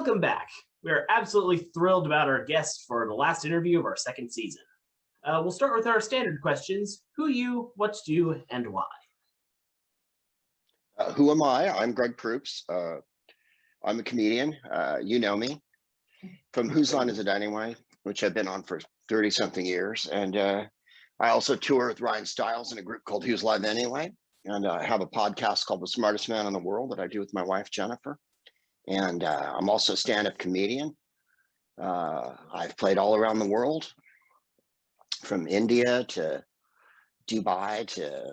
Welcome back. We are absolutely thrilled about our guest for the last interview of our second season. We'll start with our standard questions. Who you, what's you, and why? Who am I? I'm Greg Proops. I'm a comedian. You know me from Whose Line Is It Anyway, which I've been on for 30-something years. And I also tour with Ryan Stiles in a group called Whose Line Anyway. And I have a podcast called The Smartest Man in the World that I do with my wife, Jennifer. And I'm also a stand-up comedian. I've played all around the world, from India to Dubai to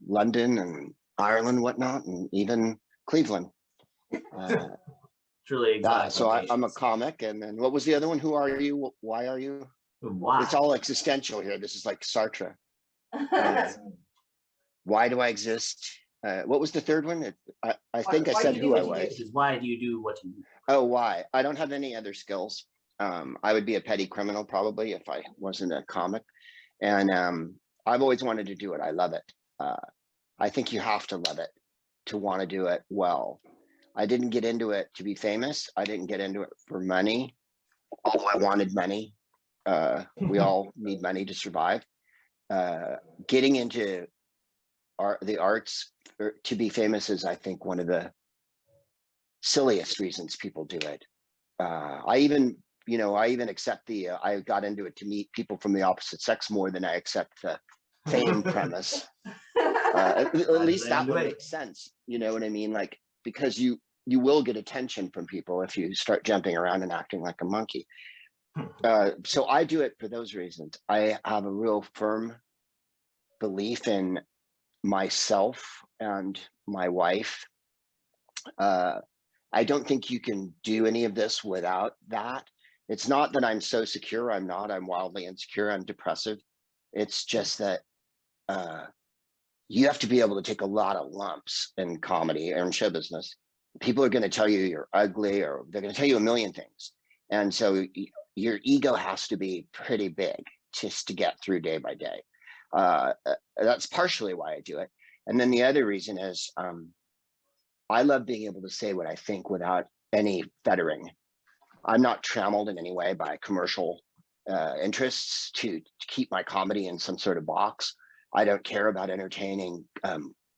London and Ireland, whatnot, and even Cleveland. Truly exotic. So I'm a comic. And then what was the other one? Who are you? Why are you? Why? It's all existential here. This is like Sartre. Why do I exist? What was the third one? I think I said who I was. Why do you do what you do? Oh, why? I don't have any other skills. I would be a petty criminal probably if I wasn't a comic. And I've always wanted to do it. I love it. I think you have to love it to want to do it well. I didn't get into it to be famous. I didn't get into it for money, although I wanted money. We all need money to survive. Getting into the arts to be famous is, I think, one of the silliest reasons people do it. I even accept I got into it to meet people from the opposite sex more than I accept the fame premise. At least that would make sense. You know what I mean? Like, because you will get attention from people if you start jumping around and acting like a monkey. So I do it for those reasons. I have a real firm belief in myself and my wife. I don't think you can do any of this without that. It's not that I'm so secure. I'm not. I'm wildly insecure. I'm depressive. It's just that you have to be able to take a lot of lumps in comedy or in show business. People are going to tell you you're ugly, or they're going to tell you a million things. And so your ego has to be pretty big just to get through day by day. That's partially why I do it. And then the other reason is I love being able to say what I think without any fettering. I'm not trammeled in any way by commercial interests to keep my comedy in some sort of box. I don't care about entertaining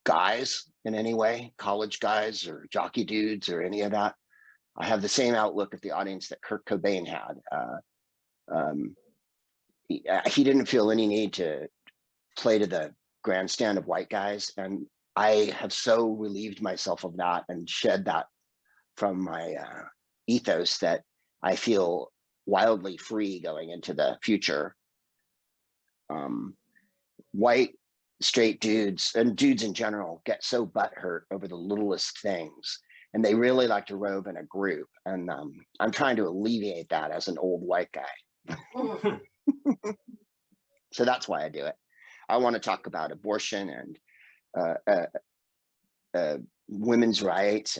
guys in any way, college guys or jockey dudes or any of that. I have the same outlook at the audience that Kurt Cobain had. He didn't feel any need to play to the grandstand of white guys. And I have so relieved myself of that and shed that from my ethos that I feel wildly free going into the future. White straight dudes and dudes in general get so butthurt over the littlest things, and they really like to rove in a group. And I'm trying to alleviate that as an old white guy. So that's why I do it. I want to talk about abortion and women's rights,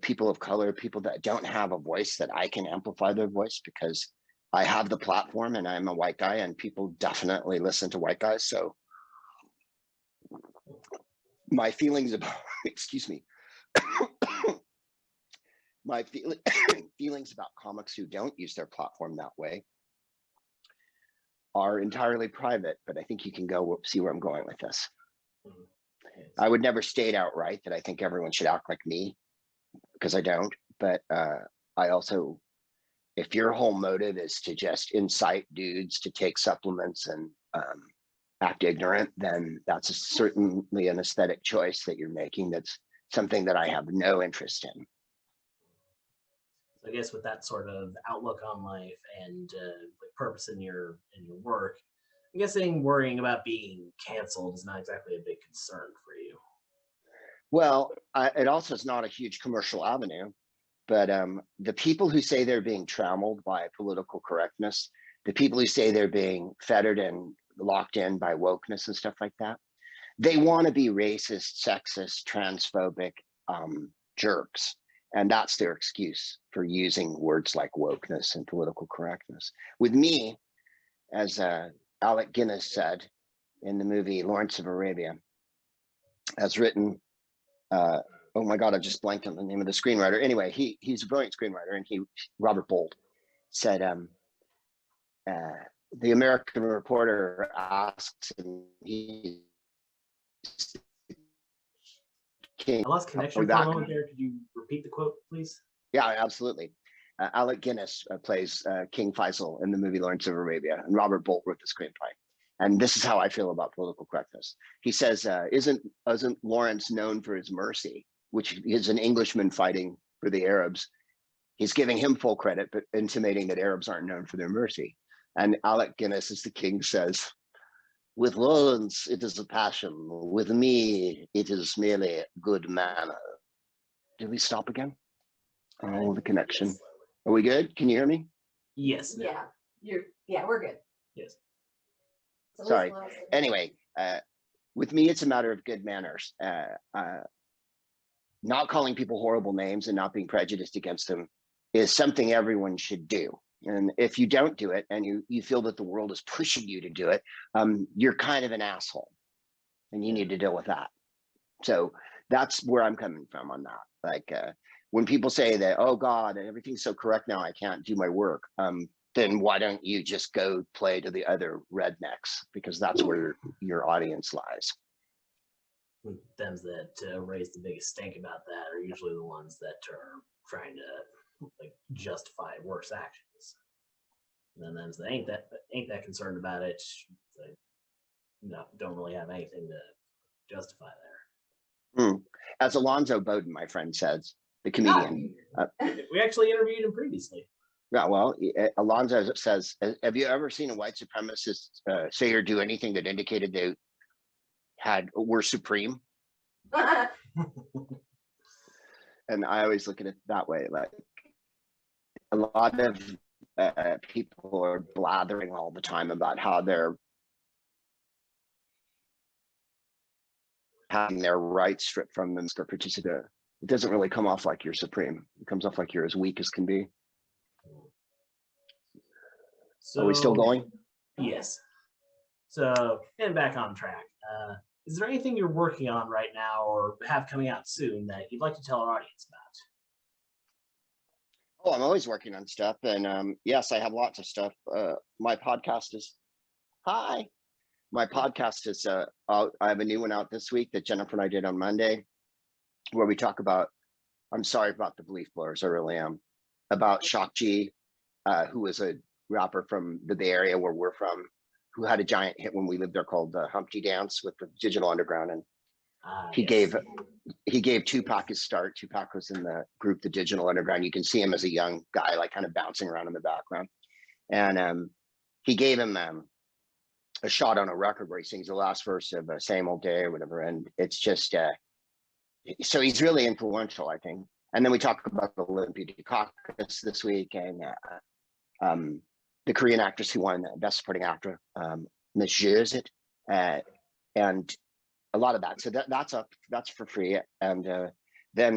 people of color, people that don't have a voice, that I can amplify their voice because I have the platform and I'm a white guy and people definitely listen to white guys. So my feelings about, excuse me, my feelings about comics who don't use their platform that way are entirely private, but I think you can go see where I'm going with this. I would never state outright that I think everyone should act like me, because I don't, but I also, if your whole motive is to just incite dudes to take supplements and act ignorant, then that's certainly an aesthetic choice that you're making. That's something that I have no interest in. I guess with that sort of outlook on life and purpose in your work, I'm guessing worrying about being canceled is not exactly a big concern for you. Well, it also is not a huge commercial avenue, but the people who say they're being trammeled by political correctness, the people who say they're being fettered and locked in by wokeness and stuff like that, they want to be racist, sexist, transphobic jerks. And that's their excuse for using words like wokeness and political correctness. With me, as Alec Guinness said in the movie Lawrence of Arabia, as written oh my God, I just blanked on the name of the screenwriter. Anyway, he's a brilliant screenwriter, and Robert Bolt said, the American Reporter asked him, he's king. I lost connection for a moment there. Could you repeat the quote, please? Yeah, absolutely. Alec Guinness plays King Faisal in the movie Lawrence of Arabia, and Robert Bolt wrote the screenplay. And this is how I feel about political correctness. He says, isn't Lawrence known for his mercy, which is an Englishman fighting for the Arabs? He's giving him full credit, but intimating that Arabs aren't known for their mercy. And Alec Guinness, as the king, says, with Lawrence, it is a passion. With me, it is merely good manner. Did we stop again? Oh, the connection. Are we good? Can you hear me? Yes. Yeah, we're good. Yes. So Sorry. Anyway, with me, it's a matter of good manners. Not calling people horrible names and not being prejudiced against them is something everyone should do. And if you don't do it and you feel that the world is pushing you to do it, you're kind of an asshole and you need to deal with that. So that's where I'm coming from on that. Like when people say that, oh God, everything's so correct now, I can't do my work. Then why don't you just go play to the other rednecks? Because that's where your audience lies. Them that raise the biggest stink about that are usually the ones that are trying to like justify worse actions. And then them that ain't that concerned about it, they don't really have anything to justify there. As Alonzo Bowden, my friend, says, the comedian. We actually interviewed him previously. Yeah, well, Alonzo says, have you ever seen a white supremacist say or do anything that indicated they were supreme? And I always look at it that way. Like a lot of people are blathering all the time about how they're having their rights stripped from them. It doesn't really come off like you're supreme. It comes off like you're as weak as can be. So, are we still going? Yes. So, getting back on track. Is there anything you're working on right now or have coming out soon that you'd like to tell our audience about? Oh, I'm always working on stuff. And yes, I have lots of stuff. My podcast is, I have a new one out this week that Jennifer and I did on Monday, where we talk about, I'm sorry about the belief blurs, I really am, about Shock G, who was a rapper from the Bay Area where we're from, who had a giant hit when we lived there called Humpty Dance with the Digital Underground. And he gave Tupac his start. Tupac was in the group, the Digital Underground. You can see him as a young guy, like kind of bouncing around in the background. And he gave him a shot on a record where he sings the last verse of Same Old Day or whatever. And it's just, so he's really influential, I think. And then we talk about the Olympia Dukakis this week and the Korean actress who won Best Supporting Actor, Miss Jerzit, and a lot of that. So that's up, that's for free. And then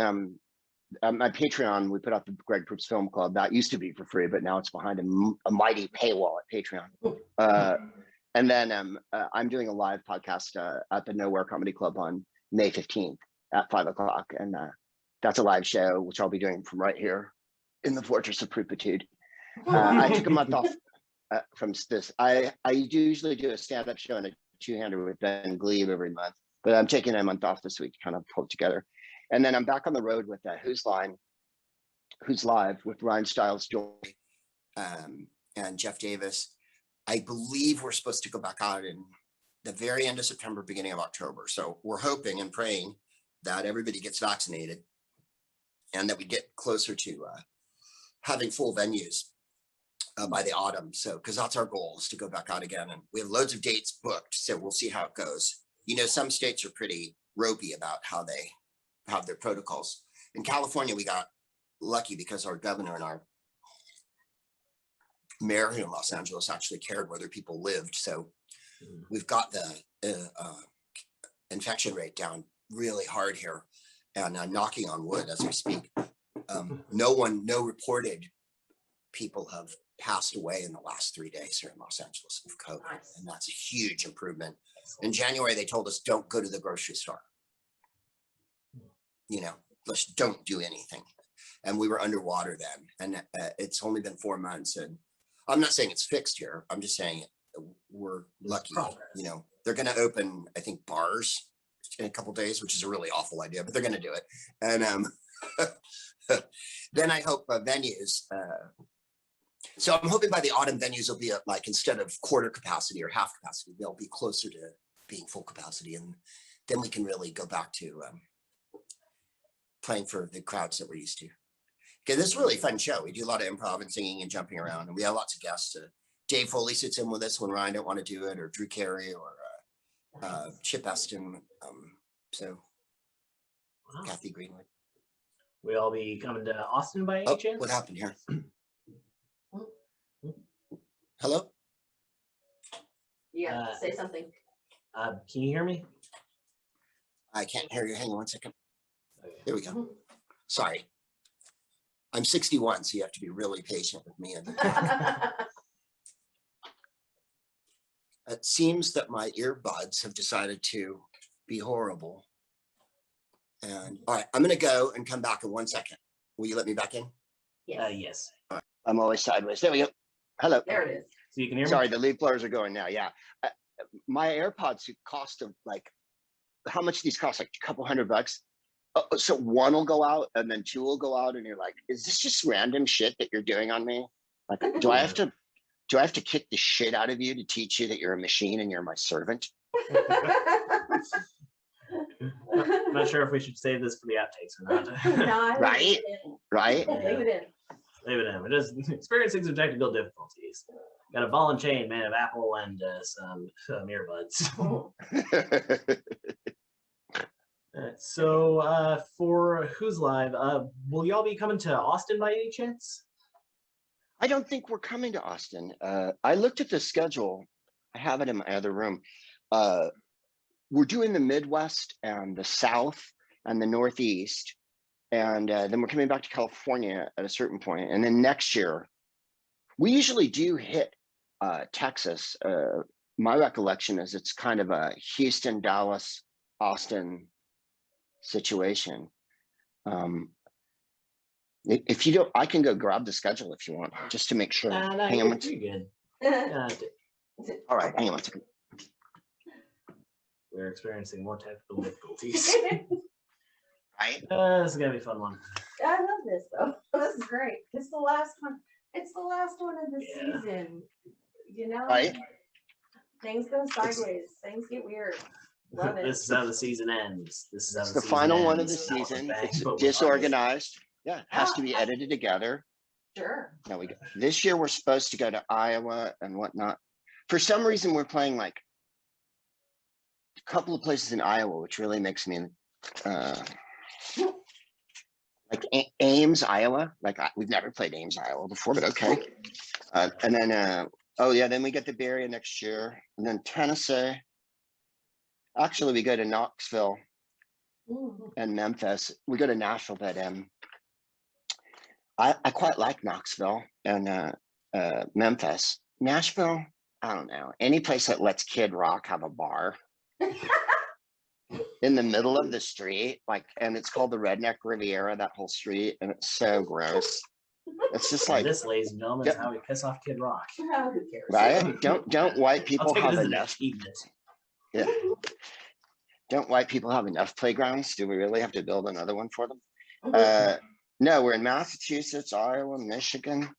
my Patreon, we put up the Greg Proops Film Club. That used to be for free, but now it's behind a mighty paywall at Patreon. And then I'm doing a live podcast at the Nowhere Comedy Club on May 15th at 5:00. And that's a live show, which I'll be doing from right here in the Fortress of Proopitude. I took a month off from this. I usually do a stand-up show and a two-hander with Ben Glebe every month, but I'm taking a month off this week to kind of pull it together. And then I'm back on the road with Who's Live with Ryan Stiles Joy and Jeff Davis. I believe we're supposed to go back out in the very end of September, beginning of October. So we're hoping and praying that everybody gets vaccinated and that we get closer to having full venues by the autumn. So, because that's our goal, is to go back out again. And we have loads of dates booked. So we'll see how it goes. You know, some states are pretty ropey about how they have their protocols. In California, we got lucky because our governor and our mayor here in Los Angeles actually cared whether people lived. So we've got the infection rate down really hard here, and knocking on wood as we speak. No reported people have passed away in the last 3 days here in Los Angeles of COVID. Nice. And that's a huge improvement. In January, they told us don't go to the grocery store. you know, let's don't do anything. And we were underwater then. And it's only been 4 months. And I'm not saying it's fixed here. I'm just saying we're lucky, you know, they're going to open, I think, bars in a couple of days, which is a really awful idea, but they're going to do it. And then I hope venues. So I'm hoping by the autumn venues will be at, like, instead of quarter capacity or half capacity, they'll be closer to being full capacity. And then we can really go back to playing for the crowds that we're used to. Okay, this is a really fun show. We do a lot of improv and singing and jumping around, and we have lots of guests. Dave Foley sits in with us when Ryan don't want to do it, or Drew Carey, or Chip Eston. So Wow. Kathy Greenwood. We all be coming to Austin by any Oh, chance? what happened here? Hello? You have to say something. Can you hear me? I can't hear you. Hang on 1 second. Okay. There we go. Sorry. I'm 61, so you have to be really patient with me. And it seems that my earbuds have decided to be horrible. And all right, I'm going to go and come back in 1 second. Will you let me back in? Yes, Yes. I'm always sideways. There we go. Hello. there it is. So you can hear me? Sorry, the lead blowers are going now. Yeah. My AirPods cost of like, how much these cost? Like a couple $100. So one will go out and then two will go out, and you're like, is this just random shit that you're doing on me? Like, do I have to kick the shit out of you to teach you that you're a machine and you're my servant? Not sure if we should save this for the outtakes or not. No, I Right? leave it in. Right? Leave it in. Leave it in. We're just experiencing some technical difficulties. Got a ball and chain made of Apple and some earbuds. So for Who's Live, will y'all be coming to Austin by any chance? I don't think we're coming to Austin. I looked at the schedule. I have it in my other room. We're doing the Midwest and the South and the Northeast. And then we're coming back to California at a certain point. And then next year, we usually do hit Texas. My recollection is it's kind of a Houston, Dallas, Austin situation. If you don't, I can go grab the schedule if you want, just to make sure. No, Hang on you're one second. good. All right, hang on 1 second. We're experiencing more technical difficulties. Right? This is gonna be a fun one. I love this though. This is great. It's the last one. It's the last one of the Yeah. season. You know, Right? things go sideways. Things get weird. Love it. This is how the season ends. This is how It's the the final one of ends. the Not with a season. bang, It's but with disorganized. Yeah, it has to be edited together. Sure. Now we go. This year we're supposed to go to Iowa and whatnot. For some reason, we're playing like a couple of places in Iowa, which really makes me like Ames, Iowa. Like we've never played Ames, Iowa before, but okay. And then oh yeah, then we get the Bay Area next year, and then Tennessee. Actually, we go to Knoxville Mhm. and Memphis. We go to Nashville, but I quite like Knoxville and Memphis. Nashville, I don't know. Any place that lets Kid Rock have a bar in the middle of the street, like, and it's called the Redneck Riviera, that whole street, and it's so gross. It's just And like, this, ladies and gentlemen, is how we piss off Kid Rock. Oh, who cares? right? Don't white I'll people take it have as an enough? achievement. Yeah. Don't white people have enough playgrounds? Do we really have to build another one for them? No, we're in Massachusetts, Iowa, Michigan.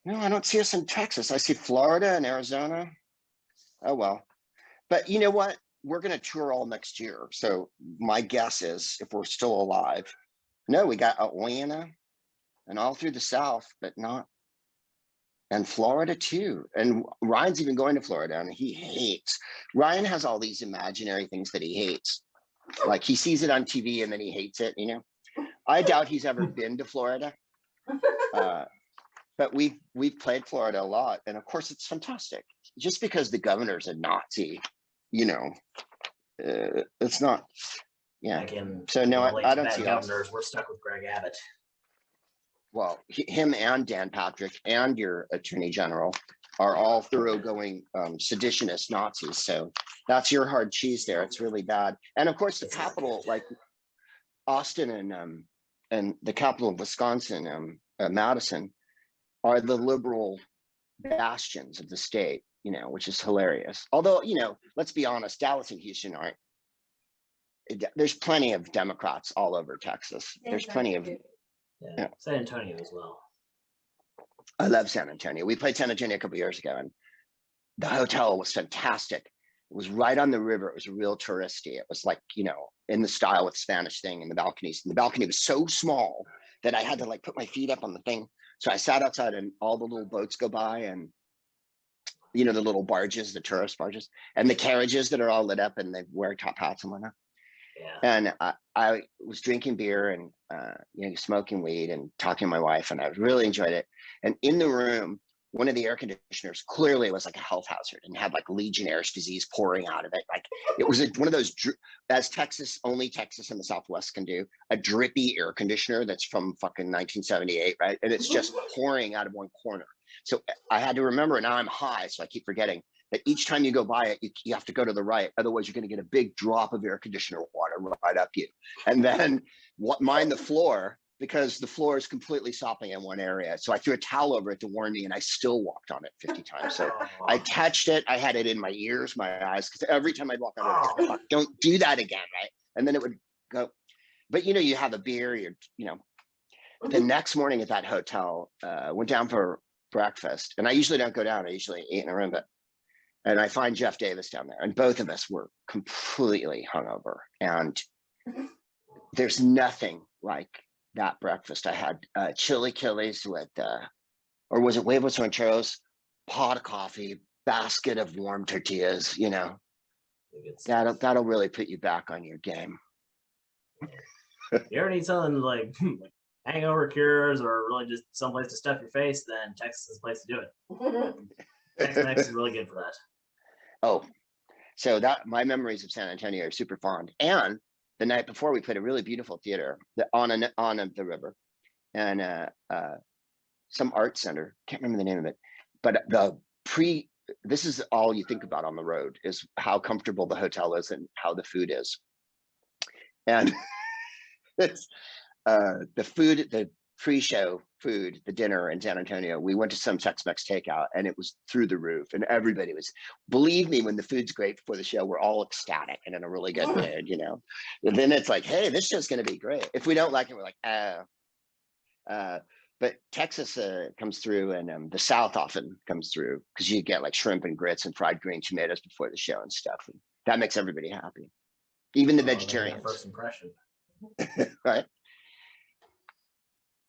No, I don't see us in Texas. I see Florida and Arizona. Oh, well. But you know what? We're going to tour all next year. So my guess is if we're still alive, no, we got Atlanta and all through the South, but not. And Florida too. And Ryan's even going to Florida and he hates. Ryan has all these imaginary things that he hates. Like he sees it on TV and then he hates it, you know? I doubt he's ever been to Florida. But we've played Florida a lot. And of course it's fantastic. Just because the governor's a Nazi, you know, it's not, yeah. I can So no, relate I to don't bad see us. governors. We're stuck with Greg Abbott. Well, him and Dan Patrick and your attorney general are all thoroughgoing seditionist Nazis. So that's your hard cheese there. It's really bad. And of course, the Capitol, like Austin and the capital of Wisconsin, Madison, are the liberal bastions of the state, you know, which is hilarious. Although, you know, let's be honest, Dallas and Houston aren't. There's plenty of Democrats all over Texas. There's plenty of. Yeah, San Antonio as well. I love San Antonio. We played San Antonio a couple years ago, and the hotel was fantastic. It was right on the river. It was real touristy. It was like, you know, in the style with Spanish thing in the balconies. And the balcony was so small that I had to like put my feet up on the thing. So I sat outside and all the little boats go by, and, you know, the little barges, the tourist barges, and the carriages that are all lit up and they wear top hats and whatnot. Yeah. And I was drinking beer and, you know, smoking weed and talking to my wife, and I really enjoyed it. And in the room, one of the air conditioners clearly was like a health hazard and had like Legionnaire's disease pouring out of it. Like it was one of those, as Texas, only Texas and the Southwest can do, a drippy air conditioner that's from fucking 1978, right? And it's just pouring out of one corner. So I had to remember, now I'm high, so I keep forgetting that each time you go by it, you have to go to the right. Otherwise, you're going to get a big drop of air conditioner water right up you. And then mind the floor, because the floor is completely sopping in one area. So I threw a towel over it to warn me, and I still walked on it 50 times. So I touched it. I had it in my ears, my eyes, because every time I'd walk on it, I'd, fuck, don't do that again, right? And then it would go. But, you know, you have a beer, you know. The next morning at that hotel, went down for breakfast. And I usually don't go down. I usually eat in a room, and I find Jeff Davis down there, and both of us were completely hungover. And there's nothing like that breakfast. I had chili Achilles with, or was it huevos rancheros, pot of coffee, basket of warm tortillas, you know. That'll really put you back on your game. You ever need something like hangover cures or really just someplace to stuff your face, then Texas is the place to do it. Tex-Mex is really good for that. Oh, so that my memories of San Antonio are super fond. And the night before, we played a really beautiful theater on the river, and some art center. Can't remember the name of it, but this is all you think about on the road, is how comfortable the hotel is and how the food is. And it's the food, the pre-show food, the dinner in San Antonio. We went to some Tex-Mex takeout, and it was through the roof, and everybody was, believe me, when the food's great before the show, we're all ecstatic and in a really good mood, you know. And then it's like, hey, this show's going to be great. If we don't like it, we're like, oh. But Texas comes through, and the South often comes through, because you get like shrimp and grits and fried green tomatoes before the show and stuff. And that makes everybody happy, even the vegetarians. First impression. Right.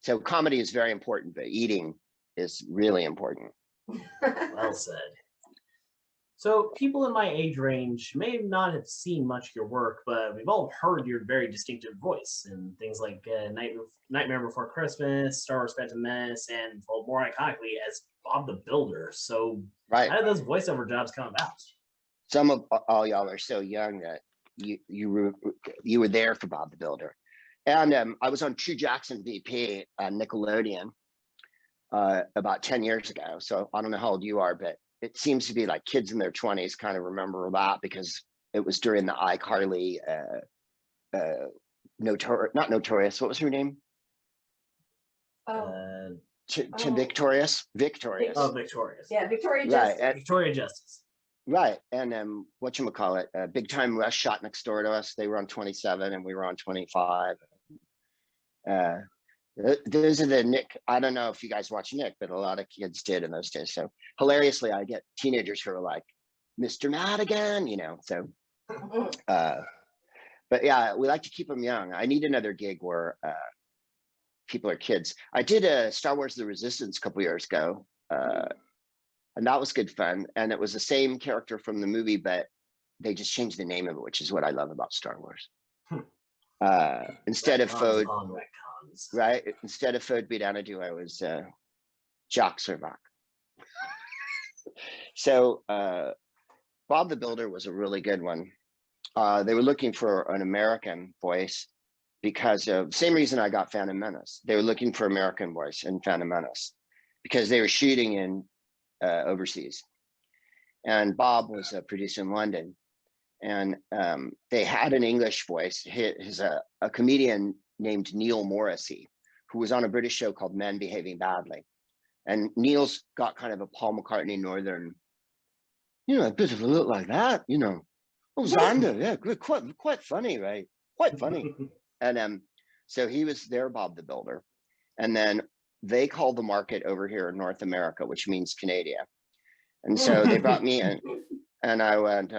So comedy is very important, but eating is really important. Well said. So people in my age range may not have seen much of your work, but we've all heard your very distinctive voice in things like Nightmare Before Christmas, Star Wars Phantom Menace, and, well, more iconically as Bob the Builder. So Right. how did those voiceover jobs come about? Some of all y'all are so young that you were there for Bob the Builder. And I was on True Jackson VP on Nickelodeon about 10 years ago. So I don't know how old you are, but it seems to be like kids in their 20s kind of remember that, because it was during the iCarly, not Notorious. What was her name? Victorious. Oh, Victorious. Yeah, Victoria Right. Justice. Victoria Justice. Right. And whatchamacallit, Big Time Rush shot next door to us. They were on 27 and we were on 25. Those are the Nick. I don't know if you guys watch Nick, but a lot of kids did in those days. So hilariously, I get teenagers who are like, Mr. Madigan, you know, so. But yeah, we like to keep them young. I need another gig where people are kids. I did Star Wars The Resistance a couple years ago. And that was good fun. And it was the same character from the movie, but they just changed the name of it, which is what I love about Star Wars. Instead of Fode, right? Instead of Fode Bidanadu, I was Jacques Servac. So Bob the Builder was a really good one. They were looking for an American voice because of same reason I got Phantom Menace. They were looking for American voice in Phantom Menace because they were shooting in overseas. And Bob was a producer in London. And they had an English voice. He's a comedian named Neil Morrissey, who was on a British show called Men Behaving Badly. And Neil's got kind of a Paul McCartney Northern, a bit of a look like that, Oh, Xander, yeah, good, quite funny, right? Quite funny. And so he was their Bob the Builder. And then they called the market over here in North America, which means Canada. And so they brought me in, and I went,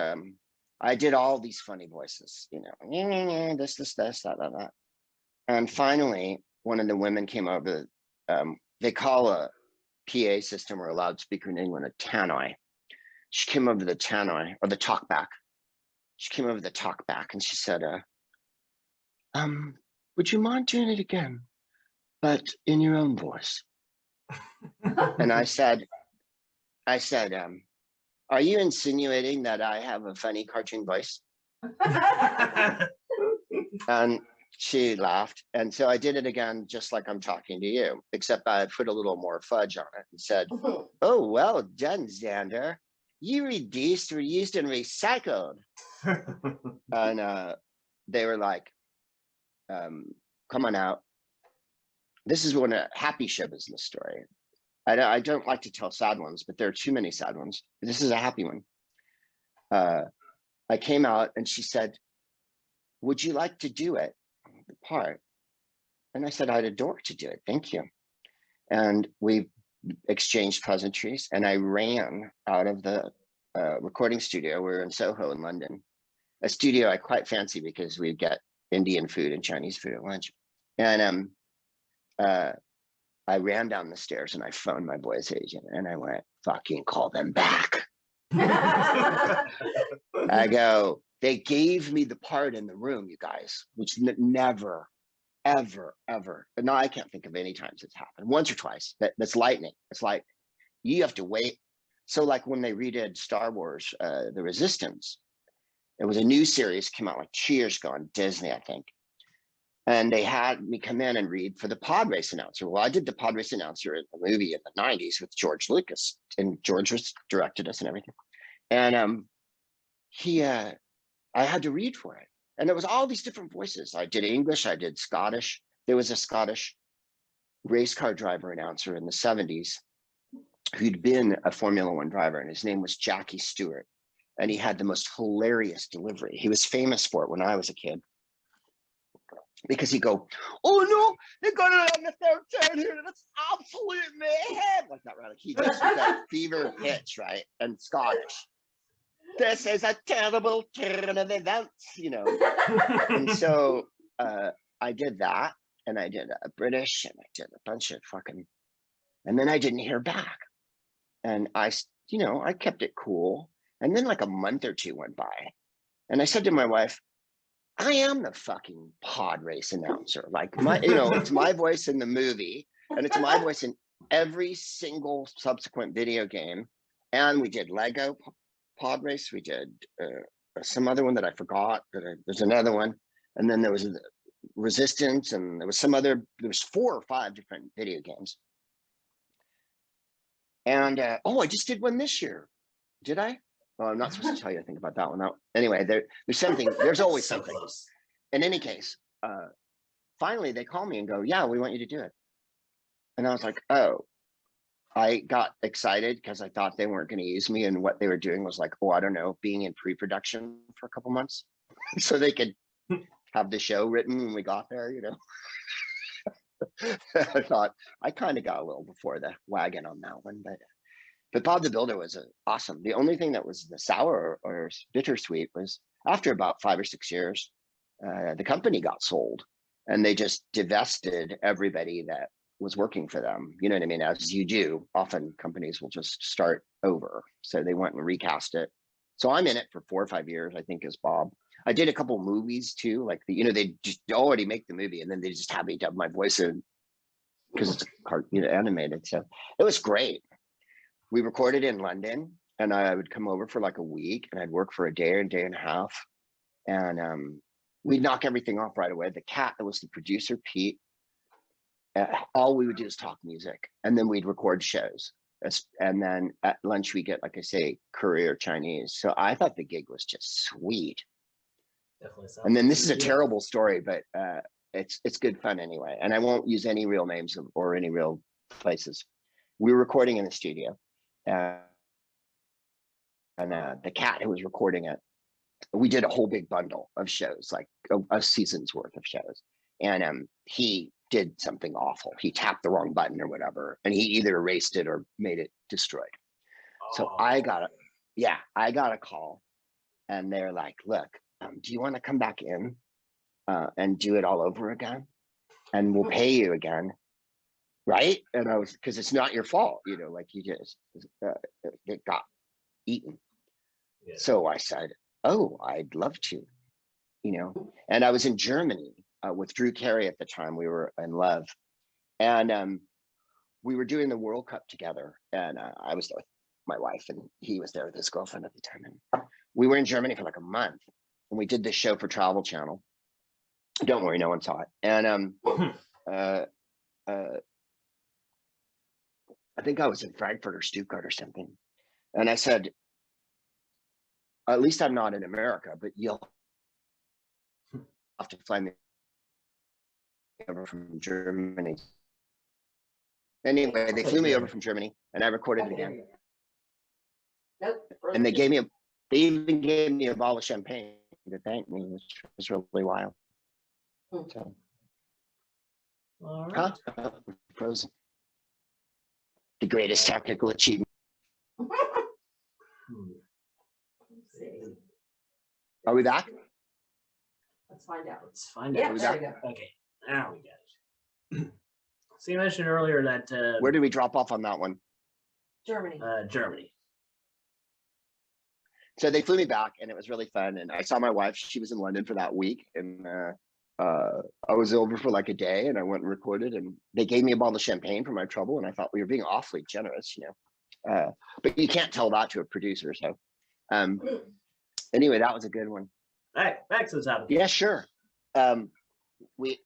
I did all these funny voices, this, that. And finally, one of the women came over. They call a PA system or a loudspeaker in England a tannoy. She came over the tannoy, or the talkback. She came over the talkback and she said, would you mind doing it again, but in your own voice? And I said, are you insinuating that I have a funny cartoon voice? And she laughed. And so I did it again, just like I'm talking to you, except I put a little more fudge on it and said, oh, well done, Xander. You reduced, reused, and recycled. And they were like, come on out. This is one a happy show business story. I don't like to tell sad ones, but there are too many sad ones. This is a happy one. I came out and she said, would you like to do it? The part. And I said, I'd adore to do it. Thank you. And we exchanged pleasantries and I ran out of the recording studio. We were in Soho in London, a studio I quite fancy because we get Indian food and Chinese food at lunch. And I ran down the stairs and I phoned my voice agent and I went, fucking call them back. I go, they gave me the part in the room, you guys, which never, ever, ever. But no, I can't think of any times it's happened. Once or twice. That's lightning. It's like, you have to wait. So like when they redid Star Wars, The Resistance, it was a new series, came out like 2 years ago on Disney, I think. And they had me come in and read for the pod race announcer. Well, I did the pod race announcer in the movie in the 90s with George Lucas, and George was directed us and everything. And I had to read for it. And it was all these different voices. I did English, I did Scottish. There was a Scottish race car driver announcer in the 70s who'd been a Formula One driver, and his name was Jackie Stewart. And he had the most hilarious delivery. He was famous for it when I was a kid. Because he'd go, oh no, they got it on the third turn here. That's absolute mayhem. Like that, right? Like he just with that fever pitch, right? And Scottish. This is a terrible turn of events, And so I did that, and I did a British, and I did a bunch of fucking, and then I didn't hear back. And I kept it cool. And then like a month or two went by, and I said to my wife, I am the fucking pod race announcer. Like it's my voice in the movie, and it's my voice in every single subsequent video game. And we did Lego pod race. We did some other one that I forgot. There's another one. And then there was Resistance, and there was there was 4 or 5 different video games. And I just did one this year. Did I? Well, I'm not supposed to tell you anything about that one. Anyway, there's something, there's always So something. close. In any case, finally they call me and go, yeah, we want you to do it. And I was like, oh, I got excited because I thought they weren't going to use me. And what they were doing was like, I don't know, being in pre-production for a couple months so they could have the show written when we got there, I thought I kind of got a little before the wagon on that one, but Bob the Builder was awesome. The only thing that was the sour or bittersweet was after about 5 or 6 years, the company got sold and they just divested everybody that was working for them. You know what I mean? As you do, often companies will just start over. So they went and recast it. So I'm in it for 4 or 5 years, I think, as Bob. I did a couple movies too, like they just already make the movie and then they just have me dub my voice in because it's animated. So it was great. We recorded in London, and I would come over for like a week, and I'd work for a day and a half, and we'd knock everything off right away. The cat that was the producer, Pete, all we would do is talk music, and then we'd record shows. And then at lunch we get, like I say, curry or Chinese. So I thought the gig was just sweet. Definitely sounds And then like this is a you. terrible story, but it's good fun anyway. And I won't use any real names or any real places. We were recording in the studio, and the cat who was recording it, we did a whole big bundle of shows, like a season's worth of shows. And he did something awful. He tapped the wrong button or whatever, and he either erased it or made it destroyed. So I got a call, and they're like, look, do you want to come back in and do it all over again? And we'll pay you again. Right? And I was, because it's not your fault, you know, like you just, it got eaten. Yeah. So I said, oh, I'd love to, you know. And I was in Germany with Drew Carey at the time. We were in love. And we were doing the World Cup together. And I was there with my wife, and he was there with his girlfriend at the time. And we were in Germany for like a month. And we did this show for Travel Channel. Don't worry, no one saw it. And I think I was in Frankfurt or Stuttgart or something. And I said, at least I'm not in America, but you'll have to fly me over from Germany. Anyway, they flew me over from Germany, and I recorded it again. Nope. And they even gave me a bottle of champagne to thank me, which was really wild. So, All right. Frozen. The greatest technical achievement. Hmm. Let's see. Are we back? Let's find out. Let's find Yeah, out. there we go. Okay, now we got it. So you mentioned earlier that Where did we drop off on that one? Germany. Germany. So they flew me back, and it was really fun. And I saw my wife. She was in London for that week, and I was over for like a day, and I went and recorded. And they gave me a bottle of champagne for my trouble, and I thought we were being awfully generous, you know. But you can't tell that to a producer. So anyway, that was a good one. Back to the topic. Yeah, sure. We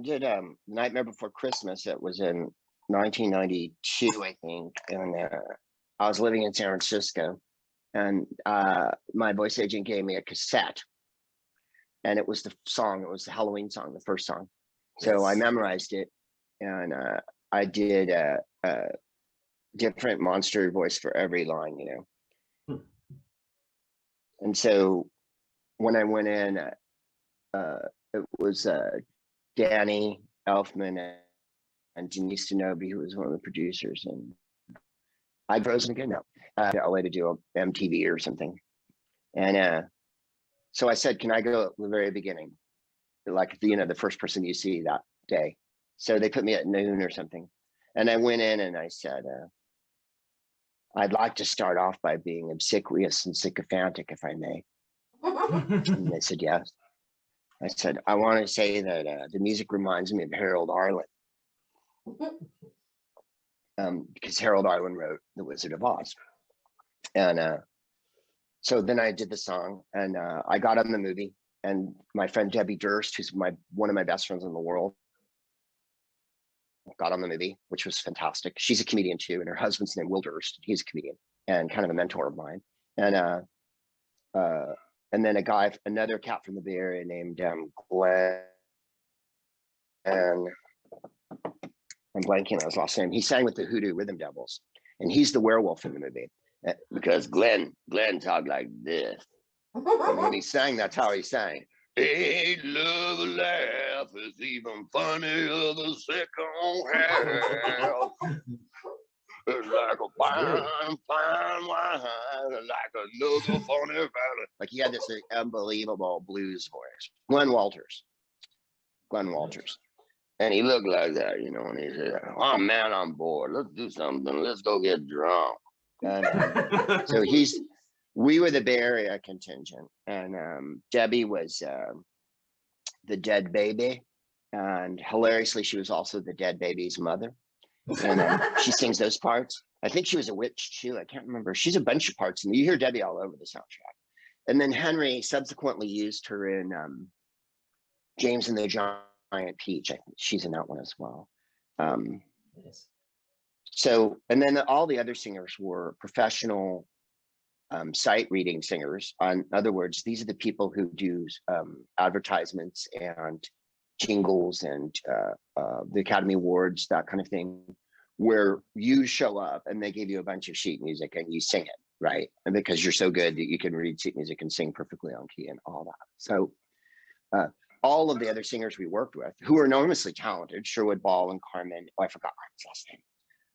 did Nightmare Before Christmas. It was in 1992, I think, and I was living in San Francisco, and my voice agent gave me a cassette, and it was the song. It was the Halloween song, the first song. So I memorized it, and I did a different monster voice for every line, you know. And so when I went in, it was Danny Elfman and Denise Denobi, who was one of the producers, and I frozen again now. A way to do a MTV or something. And so I said, can I go at the very beginning? Like, you know, the first person you see that day. So they put me at noon or something. And I went in and I said, I'd like to start off by being obsequious and sycophantic, if I may. And they said, yes. I said, I want to say that the music reminds me of Harold Arlen. Because Harold Arlen wrote The Wizard of Oz. And so then I did the song, and I got on the movie, and my friend Debbie Durst, who's one of my best friends in the world, got on the movie, which was fantastic. She's a comedian too, and her husband's named Will Durst. He's a comedian and kind of a mentor of mine. And then another cat from the Bay Area named Glenn, and I'm blanking on his last name. He sang with the Hoodoo Rhythm Devils, and he's the werewolf in the movie because Glenn talked like this. And when he sang, that's how he sang. Ain't love a laugh is even funnier the second half. It's like a fine wine, like another funny valley. Like, he had this unbelievable blues voice. Glenn Walters. And he looked like that, you know, and he said, oh man, I'm bored. Let's do something. Let's go get drunk. And so we were the Bay Area contingent, and Debbie was the dead baby, and hilariously, she was also the dead baby's mother. And she sings those parts. I think she was a witch too. I can't remember. She's a bunch of parts, and you hear Debbie all over the soundtrack. And then Henry subsequently used her in James and the Giant Peach. I think she's in that one as well. Nice. So, and then all the other singers were professional sight reading singers. In other words, these are the people who do advertisements and jingles and the Academy Awards, that kind of thing, where you show up and they give you a bunch of sheet music and you sing it, right? And because you're so good that you can read sheet music and sing perfectly on key and all that. So all of the other singers we worked with, who are enormously talented, Sherwood Ball and Carmen, oh, I forgot Carmen's last name.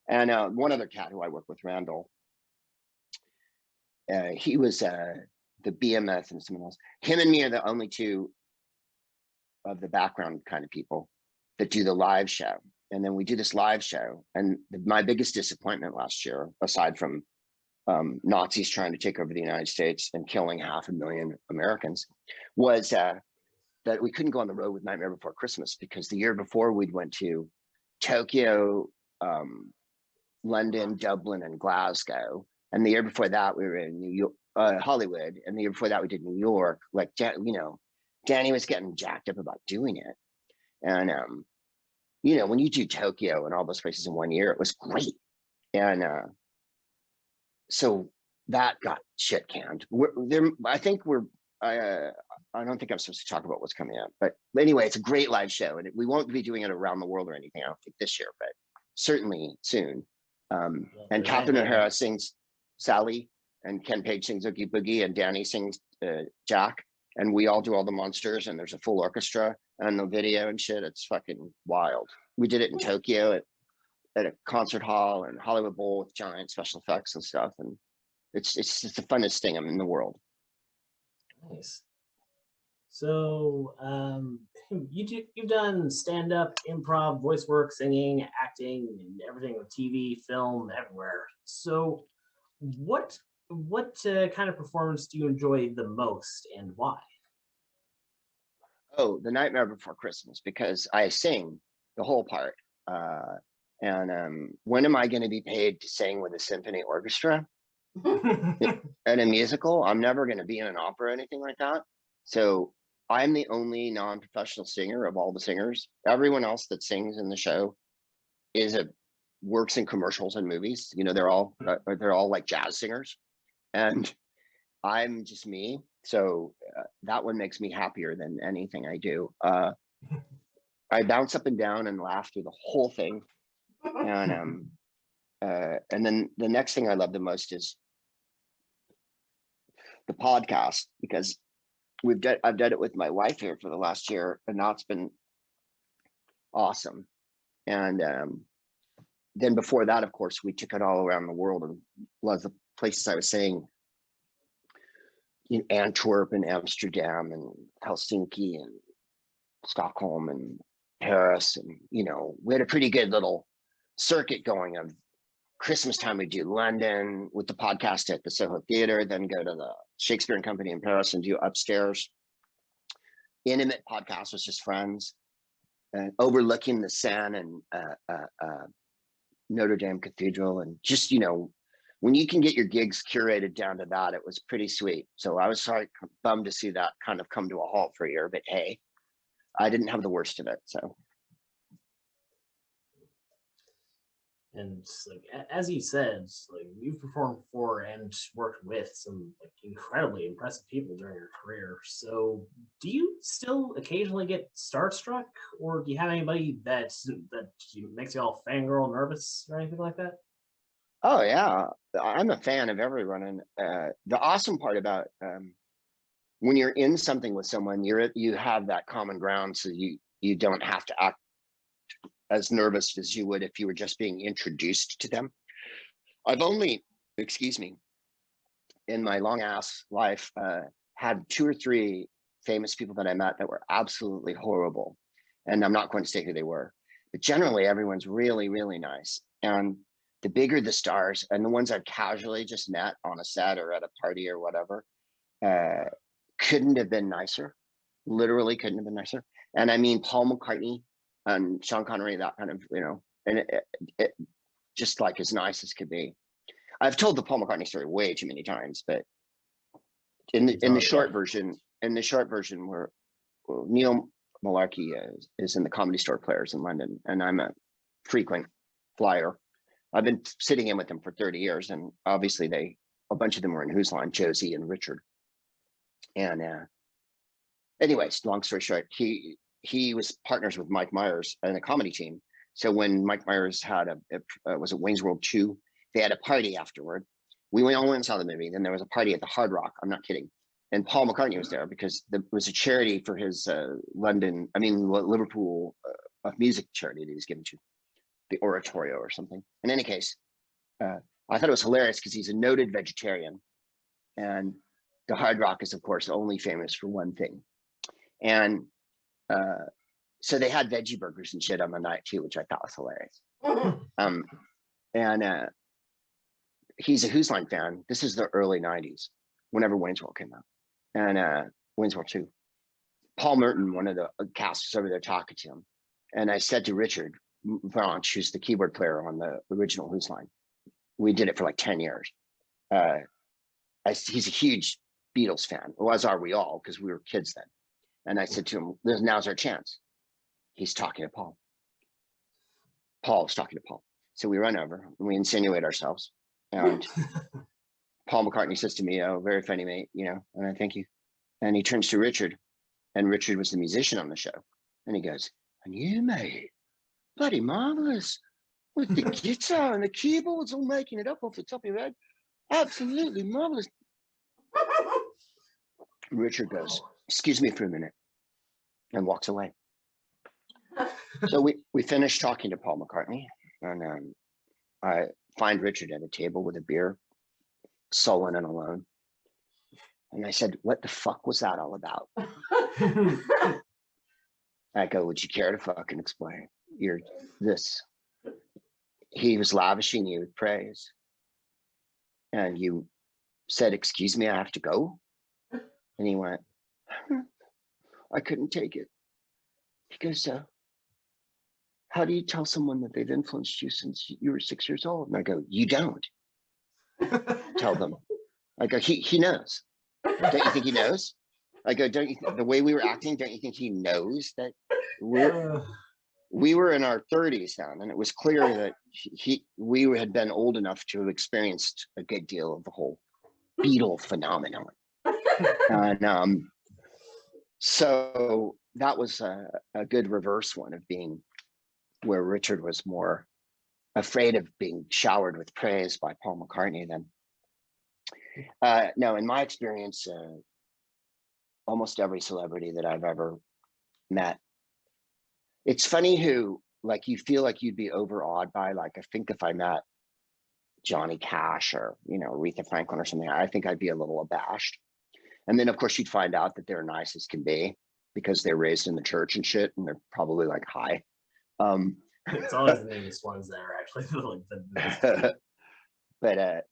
And one other cat who I work with, Randall, he was the BMS and someone else. Him and me are the only two of the background kind of people that do the live show. And then we do this live show. And my biggest disappointment last year, aside from Nazis trying to take over the United States and killing 500,000 Americans, was that we couldn't go on the road with Nightmare Before Christmas, because the year before we'd went to Tokyo, London, Dublin, and Glasgow. And the year before that, we were in New York, Hollywood. And the year before that, we did New York. Like, you know, Danny was getting jacked up about doing it. And, you know, when you do Tokyo and all those places in 1 year, it was great. And so that got shit canned. I don't think I'm supposed to talk about what's coming up. But anyway, it's a great live show. And we won't be doing it around the world or anything, I don't think this year, but certainly soon. And Catherine O'Hara sings Sally, and Ken Page sings Oogie Boogie, and Danny sings Jack, and we all do all the monsters, and there's a full orchestra and the video and shit. It's fucking wild. We did it in Tokyo at a concert hall and Hollywood Bowl with giant special effects and stuff, and it's the funnest thing in the world. Nice. So you've done stand-up, improv, voice work, singing, acting, and everything with TV, film, everywhere. So what kind of performance do you enjoy the most, and why? Oh, The Nightmare Before Christmas, because I sing the whole part. And when am I going to be paid to sing with a symphony orchestra at a musical? I'm never going to be in an opera or anything like that. So I'm the only non-professional singer of all the singers. Everyone else that sings in the show works in commercials and movies. You know, they're all like jazz singers, and I'm just me. So that one makes me happier than anything I do. I bounce up and down and laugh through the whole thing. And then the next thing I love the most is the podcast, because I've done it with my wife here for the last year, and that's been awesome. And then before that, of course, we took it all around the world, and a lot of the places I was saying, in Antwerp and Amsterdam and Helsinki and Stockholm and Paris, and you know, we had a pretty good little circuit going. Of Christmas time, we do London with the podcast at the Soho Theater, then go to the Shakespeare and Company in Paris and do Upstairs. Intimate podcast with just friends, and overlooking the Seine and Notre Dame Cathedral, and just, you know, when you can get your gigs curated down to that, it was pretty sweet. So I was sorry, bummed to see that kind of come to a halt for a year, but hey, I didn't have the worst of it. So. And like as you said, like you've performed for and worked with some like incredibly impressive people during your career. So do you still occasionally get starstruck, or do you have anybody that makes you all fangirl nervous or anything like that? Oh yeah, I'm a fan of everyone, and the awesome part about when you're in something with someone, you have that common ground, so you don't have to act as nervous as you would if you were just being introduced to them. I've only, excuse me, in my long ass life, had 2 or 3 famous people that I met that were absolutely horrible, and I'm not going to say who they were, but generally everyone's really, really nice. And the bigger the stars, and the ones I've casually just met on a set or at a party or whatever, couldn't have been nicer. Literally couldn't have been nicer. And I mean, Paul McCartney and Sean Connery, that kind of, you know, and it just like as nice as could be. I've told the Paul McCartney story way too many times, but in the short version, where Neil Malarkey is in the Comedy Store Players in London, and I'm a frequent flyer. I've been sitting in with them for 30 years, and obviously a bunch of them were in Whose Line, Josie and Richard. And anyways, long story short, he was partners with Mike Myers and a comedy team. So when Mike Myers had was it Wayne's World 2, they had a party afterward. We all went and saw the movie. Then there was a party at the Hard Rock. I'm not kidding. And Paul McCartney was there because it was a charity for his Liverpool music charity that he was given to, the Oratorio or something. In any case, I thought it was hilarious because he's a noted vegetarian. And the Hard Rock is, of course, only famous for one thing. And so they had veggie burgers and shit on the night too, which I thought was hilarious. And he's a Whose Line fan. This is the early 90s, whenever Wayne's World came out. And Wayne's World 2. Paul Merton, one of the cast, was over there talking to him. And I said to Richard Branch, who's the keyboard player on the original Whose Line, we did it for like 10 years. He's a huge Beatles fan, or as are we all, because we were kids then. And I said to him, now's our chance. He's talking to Paul. Paul was talking to Paul. So we run over and we insinuate ourselves. And Paul McCartney says to me, "Oh, very funny, mate," and I thank you. And he turns to Richard, and Richard was the musician on the show. And he goes, "And you, mate, bloody marvelous, with the guitar and the keyboards all making it up off the top of your head. Absolutely marvelous." Richard goes, "Excuse me for a minute," and walks away. So we finished talking to Paul McCartney, and I find Richard at a table with a beer, sullen and alone. And I said, "What the fuck was that all about?" I go, "Would you care to fucking explain? You're this." He was lavishing you with praise. And you said, "Excuse me, I have to go." And he went, "I couldn't take it." He goes, "How do you tell someone that they've influenced you since you were 6 years old?" And I go, "You don't tell them." I go, he knows. Don't you think he knows? I go, "Don't you the way we were acting, don't you think he knows that we were in our 30s now?" And it was clear that we had been old enough to have experienced a good deal of the whole Beatle phenomenon. And so that was a good reverse one of being where Richard was more afraid of being showered with praise by Paul McCartney than. No, in my experience, almost every celebrity that I've ever met, it's funny who, like, you feel like you'd be overawed by. Like, I think if I met Johnny Cash or, Aretha Franklin or something, I think I'd be a little abashed. And then, of course, you'd find out that they're nice as can be because they're raised in the church and shit, and they're probably like, "Hi." It's always the newest ones that are actually like the But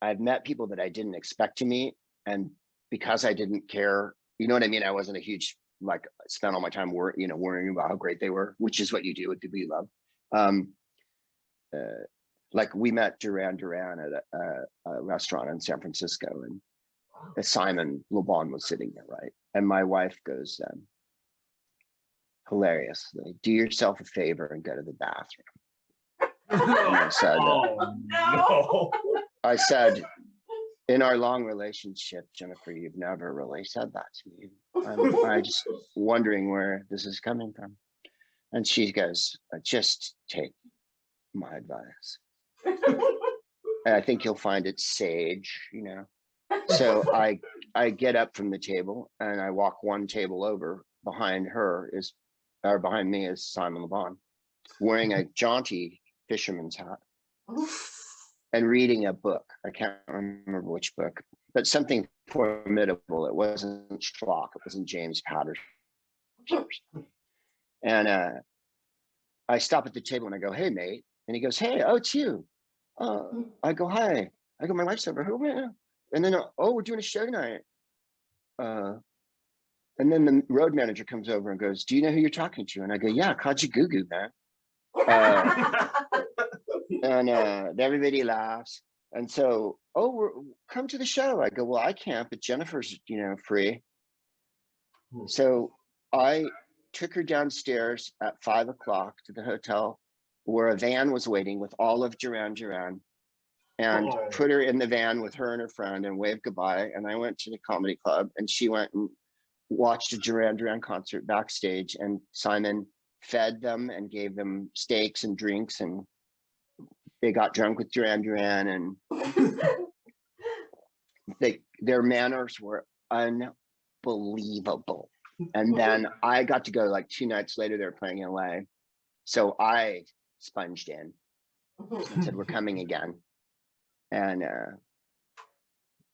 I've met people that I didn't expect to meet, and because I didn't care, you know what I mean? I wasn't a huge, like, spent all my time worrying about how great they were, which is what you do with people you love. Like, we met Duran Duran at a restaurant in San Francisco, and Simon Le Bon was sitting there, right? And my wife goes, hilariously, "Do yourself a favor and go to the bathroom." And I said, no. I said, "In our long relationship, Jennifer, you've never really said that to me. I'm just wondering where this is coming from." And she goes, "Just take my advice. And I think you'll find it sage, So I get up from the table and I walk one table over. Behind me is Simon Le Bon, wearing a jaunty fisherman's hat and reading a book. I can't remember which book, but something formidable. It wasn't Schlock. It wasn't James Patterson. And I stop at the table and I go, "Hey, mate." And he goes, "Hey, oh, it's you." I go, "Hi." I go, "My wife's over." "Who?" And then, "Oh, we're doing a show tonight." And then the road manager comes over and goes, "Do you know who you're talking to?" And I go, "Yeah, Kaji man." And everybody laughs. And so, "Oh, come to the show." I go, "Well, I can't, but Jennifer's, free." So I took her downstairs at 5 o'clock to the hotel where a van was waiting with all of Duran Duran, and Oh. put her in the van with her and her friend and waved goodbye. And I went to the comedy club, and she went and watched a Duran Duran concert backstage, and Simon fed them and gave them steaks and drinks, and they got drunk with Duran Duran, and their manners were unbelievable. And then I got to go like 2 nights later. They were playing in LA, so I sponged in and said, "We're coming again." And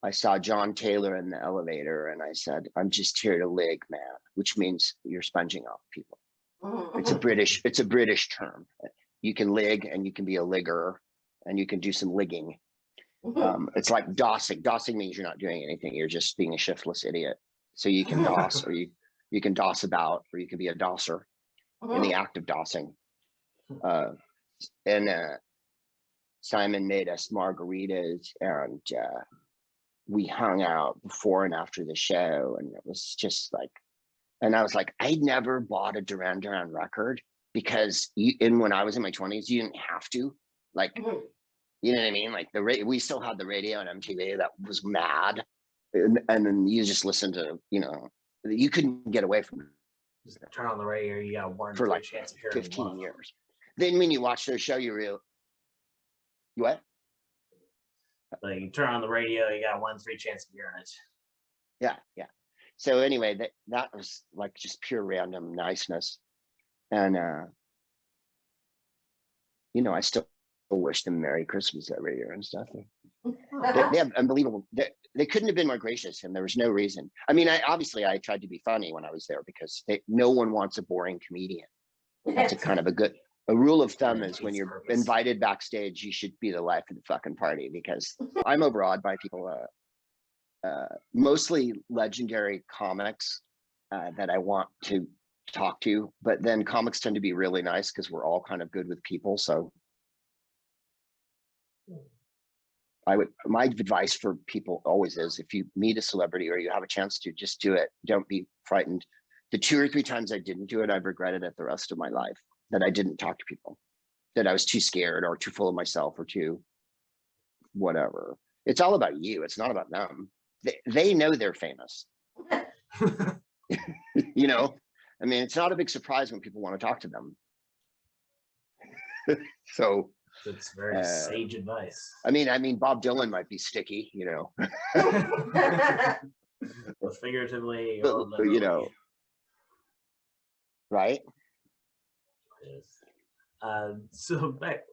I saw John Taylor in the elevator, and I said, "I'm just here to lig, man," which means you're sponging off people. It's a British term. You can lig, and you can be a ligger, and you can do some ligging. It's like dossing. Dossing means you're not doing anything. You're just being a shiftless idiot. So you can doss, or you can doss about, or you can be a dosser in the act of dossing. And Simon made us margaritas, and we hung out before and after the show, and it was just like, and I was like, I never bought a Duran Duran record, because when I was in my 20s, you didn't have to, like, you know what I mean? Like we still had the radio and MTV that was mad, and then you just listened to, you couldn't get away from it Just turn on the radio, you got one for good like chance of hearing 15 one. years. Then when you watch their show, you what? Like you turn on the radio, you got 1-3 chance of hearing it. Yeah. So anyway, that was like just pure random niceness. And I still wish them Merry Christmas every year and stuff. They have unbelievable, they couldn't have been more gracious, and there was no reason. I mean, I tried to be funny when I was there, because no one wants a boring comedian. That's a kind of a rule of thumb is when you're invited backstage, you should be the life of the fucking party, because I'm overawed by people, mostly legendary comics that I want to talk to, but then comics tend to be really nice because we're all kind of good with people. So my advice for people always is, if you meet a celebrity or you have a chance to, just do it. Don't be frightened. The 2 or 3 times I didn't do it, I've regretted it the rest of my life, that I didn't talk to people, that I was too scared or too full of myself or too whatever. It's all about you. It's not about them. They know they're famous. I mean, it's not a big surprise when people want to talk to them. So It's very sage advice. I mean, Bob Dylan might be sticky, But figuratively, but, or literally. Right? Yes. So back,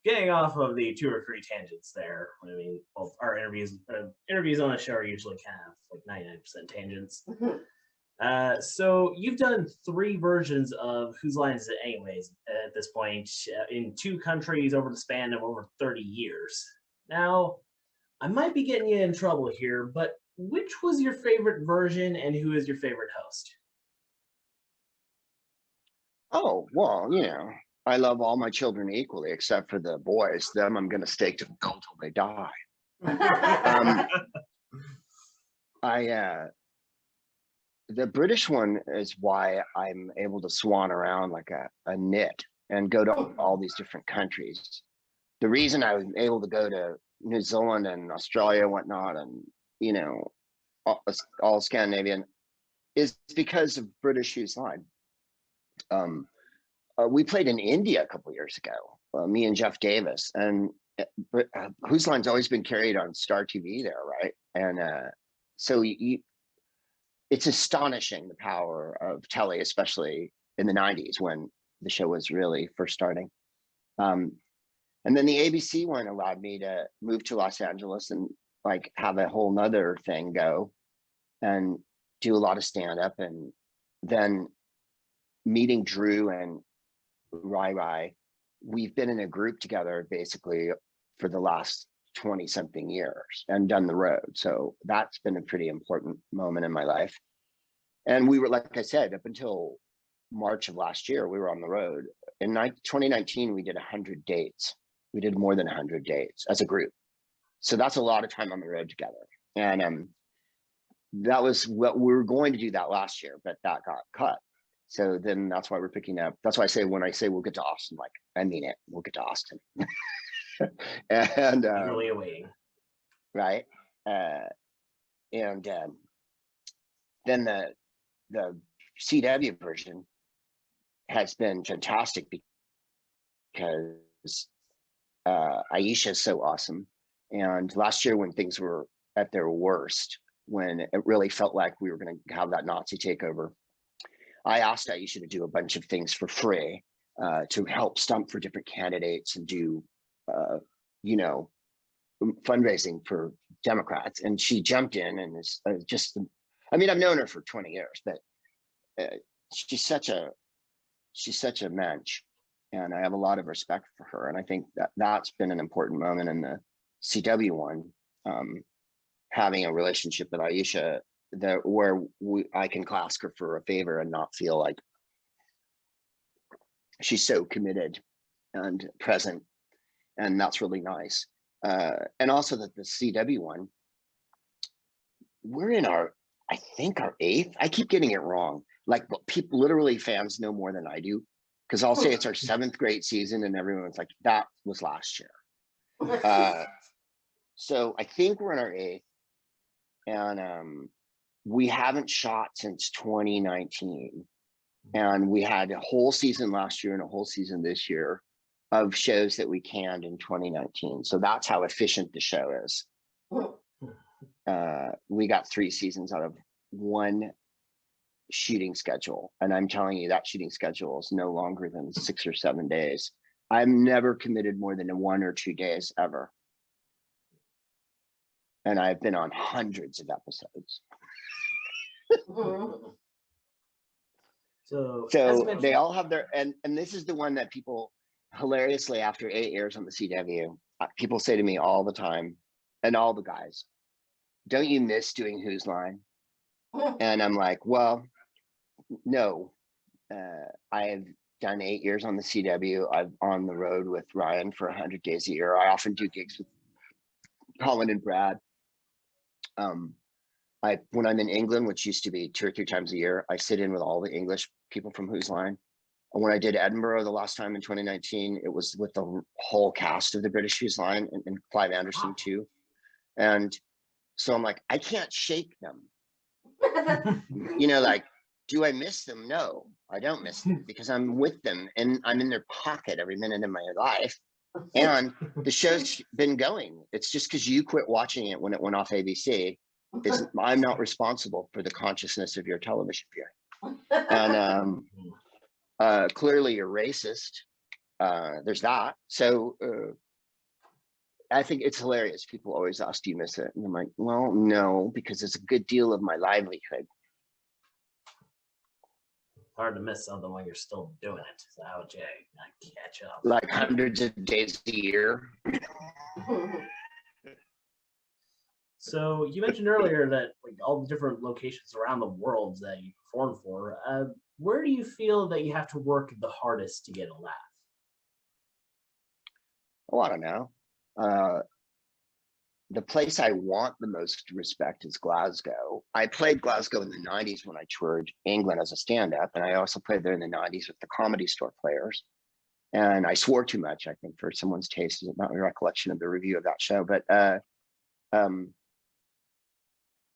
getting off of the 2 or 3 tangents there. I mean, both our interviews on the show are usually kind of like 99% tangents. So you've done 3 versions of Whose Line Is It Anyways at this point, in 2 countries over the span of over 30 years. Now, I might be getting you in trouble here, but which was your favorite version, and who is your favorite host? Oh, well, I love all my children equally, except for the boys. Them I'm going to stake to the goal till they die. The British one is why I'm able to swan around like a nit and go to all these different countries. The reason I was able to go to New Zealand and Australia and whatnot, and all Scandinavian, is because of British Whose Line. We played in India a couple years ago, me and Jeff Davis, and Whose Line's always been carried on Star TV there, right? And so it's astonishing the power of telly, especially in the 90s when the show was really first starting. And then the ABC one allowed me to move to Los Angeles and like have a whole nother thing go and do a lot of stand up. And then meeting Drew and Rai, we've been in a group together basically for the last 20 something years and done the road. So that's been a pretty important moment in my life. And we were, like I said, up until March of last year, we were on the road. In 2019, we did 100 dates. We did more than 100 dates as a group. So that's a lot of time on the road together. And that was what we were going to do that last year, but that got cut. So then that's why we're picking up. That's why I say when I say we'll get to Austin, like I mean it. We'll get to Austin. And Eagerly awaiting. right, and then the CW version has been fantastic because Aisha is so awesome. And last year when things were at their worst, when it really felt like we were going to have that Nazi takeover, I asked Aisha to do a bunch of things for free to help stump for different candidates and do, you know, fundraising for Democrats. And she jumped in and is just, I mean, I've known her for 20 years, but she's such a mensch, and I have a lot of respect for her. And I think that that's been an important moment in the CW one, having a relationship with Aisha that where I can ask her for a favor and not feel like she's so committed and present. And that's really nice. And also that the CW one, we're in our, I think our 8th. I keep getting it wrong. Like people, literally fans know more than I do. Because I'll say it's our 7th grade season and everyone's like, that was last year. So I think we're in our 8th. And we haven't shot since 2019. And we had a whole season last year and a whole season this year of shows that we canned in 2019. So that's how efficient the show is. We got 3 seasons out of 1 shooting schedule. And I'm telling you that shooting schedule is no longer than 6 or 7 days. I'm never committed more than 1 or 2 days ever. And I've been on hundreds of episodes. So They all have their, and this is the one that people hilariously after 8 years on the CW, people say to me all the time, and all the guys, don't you miss doing Whose Line? And I'm like, well, no, I have done 8 years on the CW. I'm on the road with Ryan for 100 days a year. I often do gigs with Colin and Brad. When I'm in England, which used to be 2 or 3 times a year, I sit in with all the English people from Whose Line. And when I did Edinburgh the last time in 2019, it was with the whole cast of the British Whose Line and Clive Anderson too. And so I'm like, I can't shake them. You know, like, do I miss them? No, I don't miss them because I'm with them and I'm in their pocket every minute of my life. And the show's been going. It's just because you quit watching it when it went off ABC. I'm not responsible for the consciousness of your television viewing. And clearly you're racist. There's that. So I think it's hilarious. People always ask, do you miss it? And I'm like, well, no, because it's a good deal of my livelihood. hard to miss something when you're still doing it. So how would you catch up? Like hundreds of days a year. So you mentioned earlier that like all the different locations around the world that you perform for, where do you feel that you have to work the hardest to get a laugh? Oh, I don't know. The place I want the most respect is Glasgow. I played Glasgow in the 90s when I toured England as a stand-up, and I also played there in the 90s with the Comedy Store Players. And I swore too much, I think, for someone's taste. Is not my recollection of the review of that show, but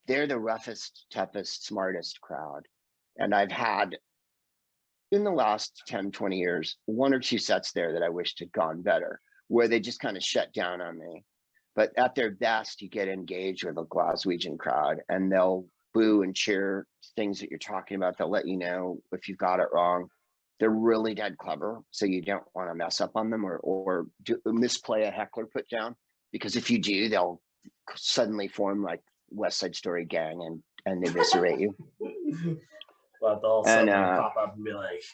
they're the roughest, toughest, smartest crowd. And I've had, in the last 10, 20 years, 1 or 2 sets there that I wished had gone better, where they just kind of shut down on me. But at their best, you get engaged with a Glaswegian crowd and they'll boo and cheer things that you're talking about. They'll let you know if you've got it wrong. They're really dead clever. So you don't want to mess up on them or misplay a heckler put down, because if you do, they'll suddenly form like West Side Story gang and eviscerate you. But they'll suddenly pop up and be like,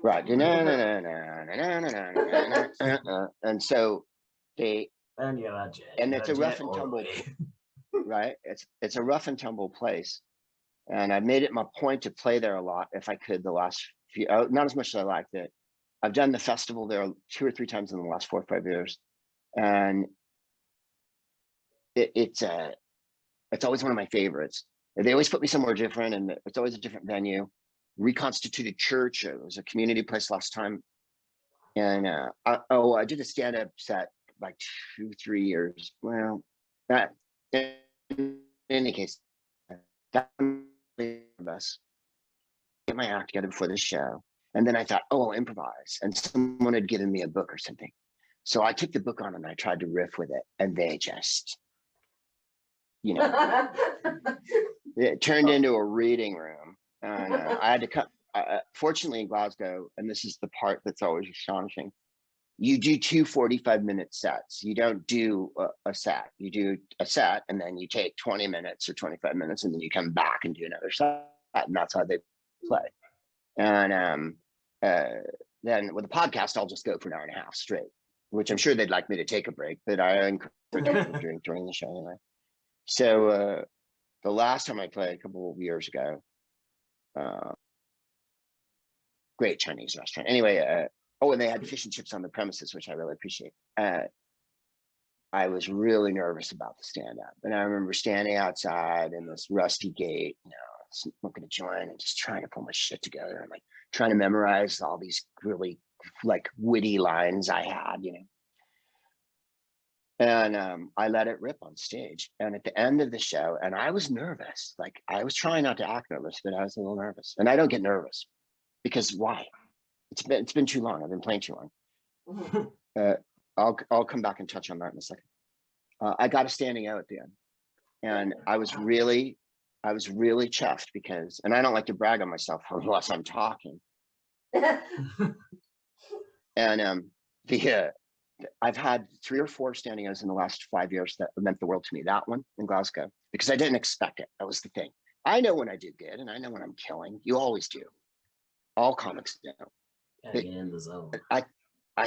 right. And so they, and it's a rough and tumble, right? It's a rough and tumble place. And I made it my point to play there a lot if I could the last few, not as much as I liked it. I've done the festival there 2 or 3 times in the last 4 or 5 years. And it's always one of my favorites. They always put me somewhere different and it's always a different venue. reconstituted church. It was a community place last time. And I did a stand-up set like 2-3 years. Well, that in any case, that us get my act together before the show. And then I thought, oh, I'll improvise. And someone had given me a book or something. So I took the book on and I tried to riff with it. And they just, you know, it turned into a reading room. And I had to cut. Fortunately, in Glasgow, and this is the part that's always astonishing, you do 2 45-minute sets. You don't do a set. You do a set, and then you take 20 minutes or 25 minutes, and then you come back and do another set. And that's how they play. And then with the podcast, I'll just go for an hour and a half straight, which I'm sure they'd like me to take a break, but I encourage them during the show anyway. So the last time I played a couple of years ago, great Chinese restaurant. Anyway, oh, and they had fish and chips on the premises, which I really appreciate. I was really nervous about the stand-up. And I remember standing outside in this rusty gate, you know, smoking a joint and just trying to pull my shit together. And like trying to memorize all these really like witty lines I had, you know. And I let it rip on stage. And at the end of the show, and I was nervous. Like I was trying not to act nervous, but I was a little nervous. And I don't get nervous because why? It's been too long. I've been playing too long. I'll come back and touch on that in a second. I got a standing out at the end, and I was really chuffed because, and I don't like to brag on myself unless I'm talking. And I've had 3 or 4 standing outs in the last 5 years that meant the world to me. That one in Glasgow, because I didn't expect it. That was the thing. I know when I do good, and I know when I'm killing. You always do. All comics do. Gotta get in the zone. I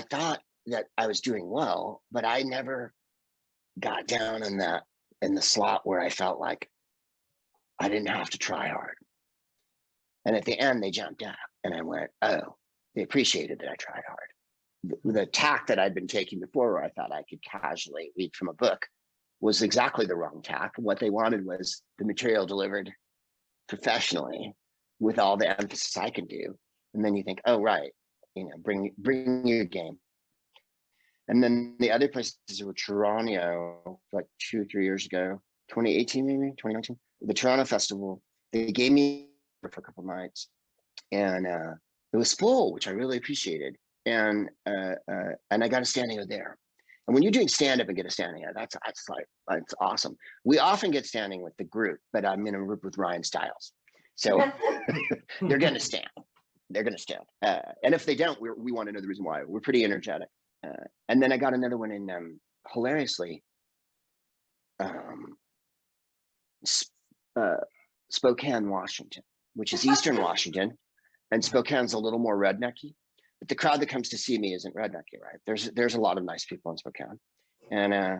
thought that I was doing well, but I never got down in the slot where I felt like I didn't have to try hard. And at the end, they jumped up, and I went, oh, they appreciated that I tried hard. The tack that I'd been taking before, where I thought I could casually read from a book, was exactly the wrong tack. What they wanted was the material delivered professionally with all the emphasis I can do. And then you think, oh, right, you know, bring your game. And then the other places were Toronto, like 2 or 3 years ago, 2018, maybe 2019, the Toronto Festival. They gave me for a couple of nights, and it was full, which I really appreciated. And I got a standing out there. And when you're doing stand up and get a standing out, that's awesome. We often get standing with the group, but I'm in a group with Ryan Stiles, so they're going to stand. They're going to stand. And if they don't, we want to know the reason why. We're pretty energetic. And then I got another one in hilariously Spokane, Washington, which is Eastern Washington, and Spokane's a little more rednecky. But the crowd that comes to see me isn't rednecky, right? There's a lot of nice people in Spokane. And I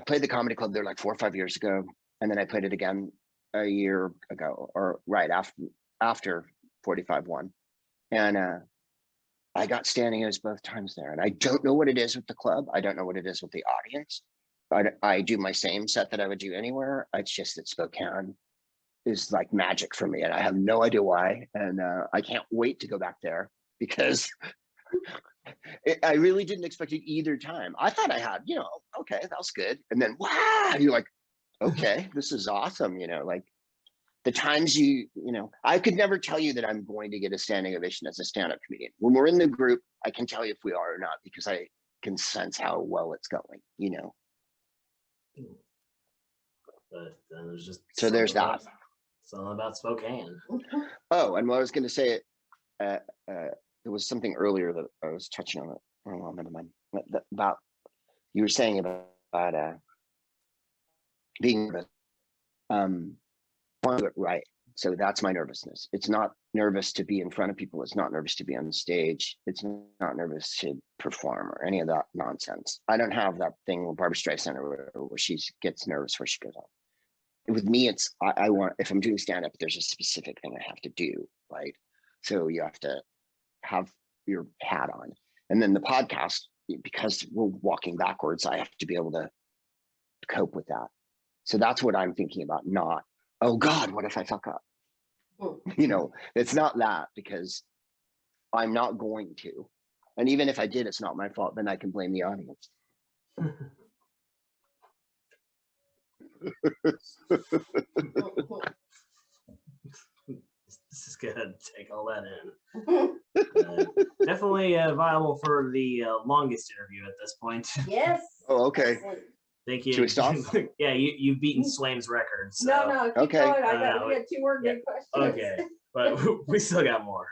played the comedy club there like 4 or 5 years ago. And then I played it again a year ago, or right after 45-1. And I got standing outs both times there. And I don't know what it is with the club. I don't know what it is with the audience. I do my same set that I would do anywhere. It's just that Spokane is like magic for me. And I have no idea why. And I can't wait to go back there, because I really didn't expect it either time. I thought I had, you know, okay, that was good. And then, wow, you're like, okay, this is awesome. You know, like the times you know, I could never tell you that I'm going to get a standing ovation as a stand-up comedian. When we're in the group, I can tell you if we are or not, because I can sense how well it's going, you know. But then there's just So there's that. Something about Spokane. Oh, and what I was going to say, there was something earlier that I was touching on it. Oh, well, never mind. About you were saying about being nervous. Right. So that's my nervousness. It's not nervous to be in front of people. It's not nervous to be on stage. It's not nervous to perform or any of that nonsense. I don't have that thing with Barbara Streisand where she gets nervous where she goes on. With me, it's I want, if I'm doing stand up, there's a specific thing I have to do, right? So you have to have your hat on. And then the podcast, because we're walking backwards, I have to be able to cope with that. So that's what I'm thinking about, not, oh God, what if I fuck up? You know, it's not that, because I'm not going to. And even if I did, it's not my fault. Then I can blame the audience. This is good. Take all that in. Definitely viable for the longest interview at this point. Yes. Oh, okay. Excellent. Thank you. Should we stop? Yeah, you've beaten Swaim's record. So. No, keep Okay. going. No, We got 2 more good questions. Okay, but we still got more.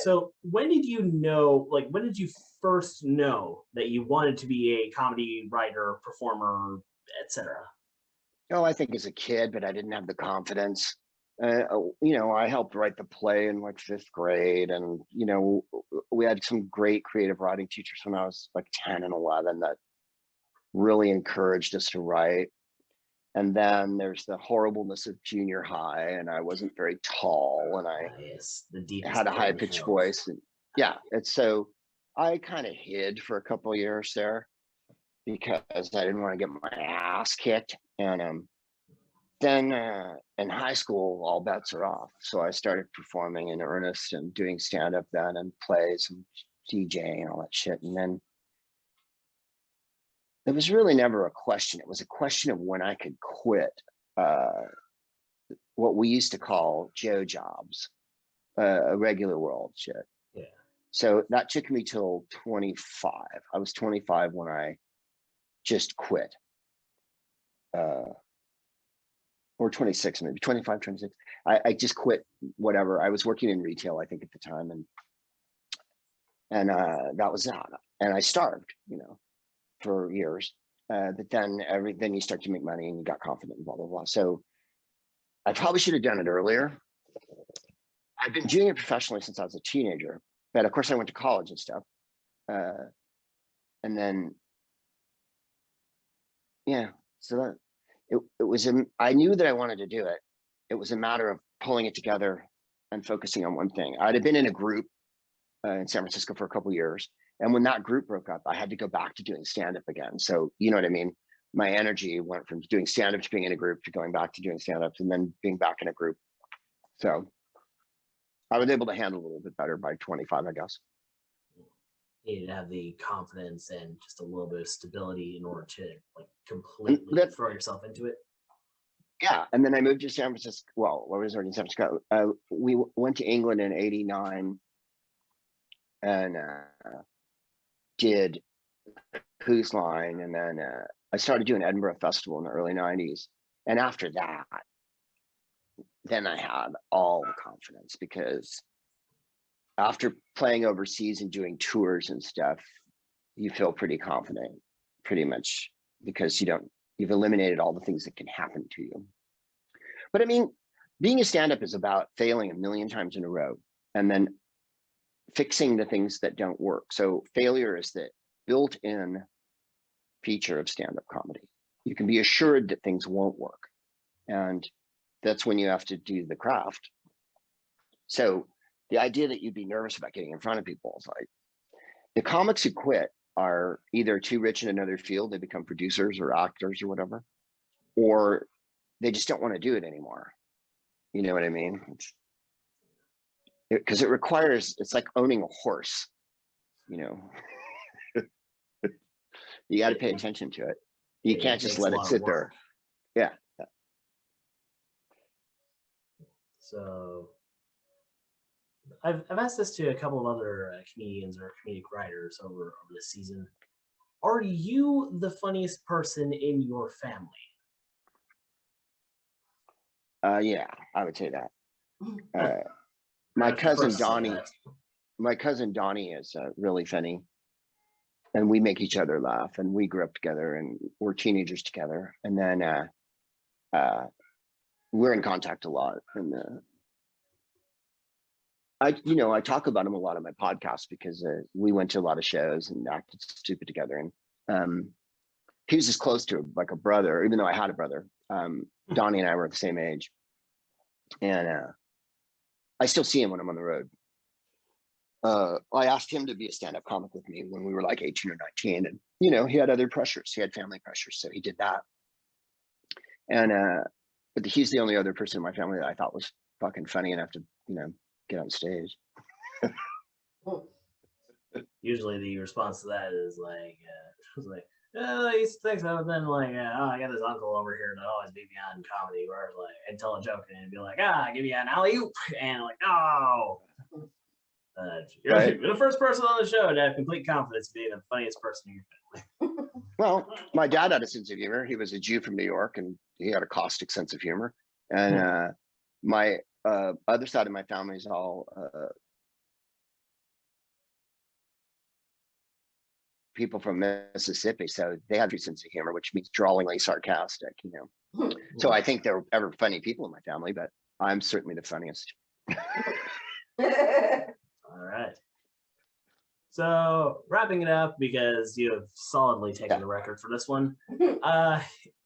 So when did you know, like, when did you first know that you wanted to be a comedy writer, performer, etc.? Oh, I think as a kid, but I didn't have the confidence. You know, I helped write the play in like 5th grade, and you know, we had some great creative writing teachers when I was like 10 and 11 that really encouraged us to write. And then there's the horribleness of junior high, and I wasn't very tall, and I Yes, the deepest had a pit high in pitched hell. voice, and yeah, it's so I kind of hid for a couple of years there because I didn't want to get my ass kicked. And then in high school, all bets are off. So I started performing in earnest and doing stand up then, and plays and DJing and all that shit. And then it was really never a question. It was a question of when I could quit what we used to call Joe jobs, a regular world shit. Yeah. So that took me till 25. I was 25 when I just quit. Or 26, maybe 25, 26. I just quit whatever. I was working in retail, I think, at the time. And that was that. And I starved, you know, for years. But then you start to make money and you got confident and blah, blah, blah. So I probably should have done it earlier. I've been doing it professionally since I was a teenager, but of course I went to college and stuff. And then, yeah, so that it was, I knew that I wanted to do it. It was a matter of pulling it together and focusing on one thing. I'd have been in a group in San Francisco for a couple of years. And when that group broke up, I had to go back to doing stand-up again. So, you know what I mean? My energy went from doing stand-up to being in a group to going back to doing stand-ups and then being back in a group. So I was able to handle it a little bit better by 25, I guess. You need to have the confidence and just a little bit of stability in order to like completely throw yourself into it. Yeah, and then I moved to San Francisco. Well, I was already in San Francisco. We went to England in '89 and did Who's Line, and then I started doing Edinburgh Festival in the early '90s. And after that, then I had all the confidence, because after playing overseas and doing tours and stuff, you feel pretty confident, pretty much, because you've eliminated all the things that can happen to you. But I mean, being a stand-up is about failing a million times in a row and then fixing the things that don't work. So failure is the built-in feature of stand-up comedy. You can be assured that things won't work. And that's when you have to do the craft. So the idea that you'd be nervous about getting in front of people is like, the comics who quit are either too rich in another field, they become producers or actors or whatever, or they just don't want to do it anymore. You know what I mean? Because it requires, it's like owning a horse, you know. You got to pay attention to it. You can't just let it sit there. Yeah. So I've asked this to a couple of other comedians or comedic writers over the season. Are you the funniest person in your family? Yeah, I would say that. My cousin Donnie is really funny, and we make each other laugh, and we grew up together and we're teenagers together. And then we're in contact a lot. And I talk about him a lot on my podcast because we went to a lot of shows and acted stupid together. And he was as close to like a brother, even though I had a brother. Donnie and I were the same age. And I still see him when I'm on the road. I asked him to be a stand-up comic with me when we were like 18 or 19. And, he had other pressures. He had family pressures. So he did that. And, but he's the only other person in my family that I thought was fucking funny enough to, get on stage. Usually the response to that is like, it's like, oh, he thinks so. Then like, oh, I got this uncle over here that always beat me on comedy, where it's like, I'd tell a joke and it'd be like, give you an alley oop, and like, no. You're, Right. you're the first person on the show to have complete confidence being the funniest person in your family. Well, my dad had a sense of humor. He was a Jew from New York, and he had a caustic sense of humor. And my other side of my family is all people from Mississippi, so they have a sense of humor, which means drawlingly sarcastic. So I think there were ever funny people in my family, but I'm certainly the funniest. All right. So wrapping it up, because you have solidly taken the record for this one.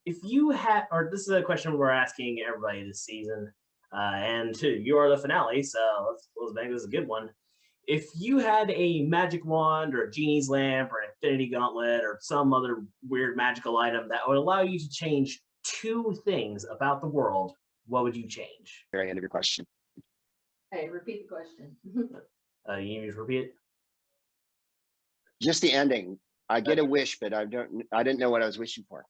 If you had, or this is a question we're asking everybody this season, and you are the finale, so let's make this a good one. If you had a magic wand or a genie's lamp or an infinity gauntlet or some other weird magical item that would allow you to change 2 things about the world, what would you change? Very end of your question. Hey, repeat the question. You need me to repeat it? Just the ending. I get a wish, but I didn't know what I was wishing for.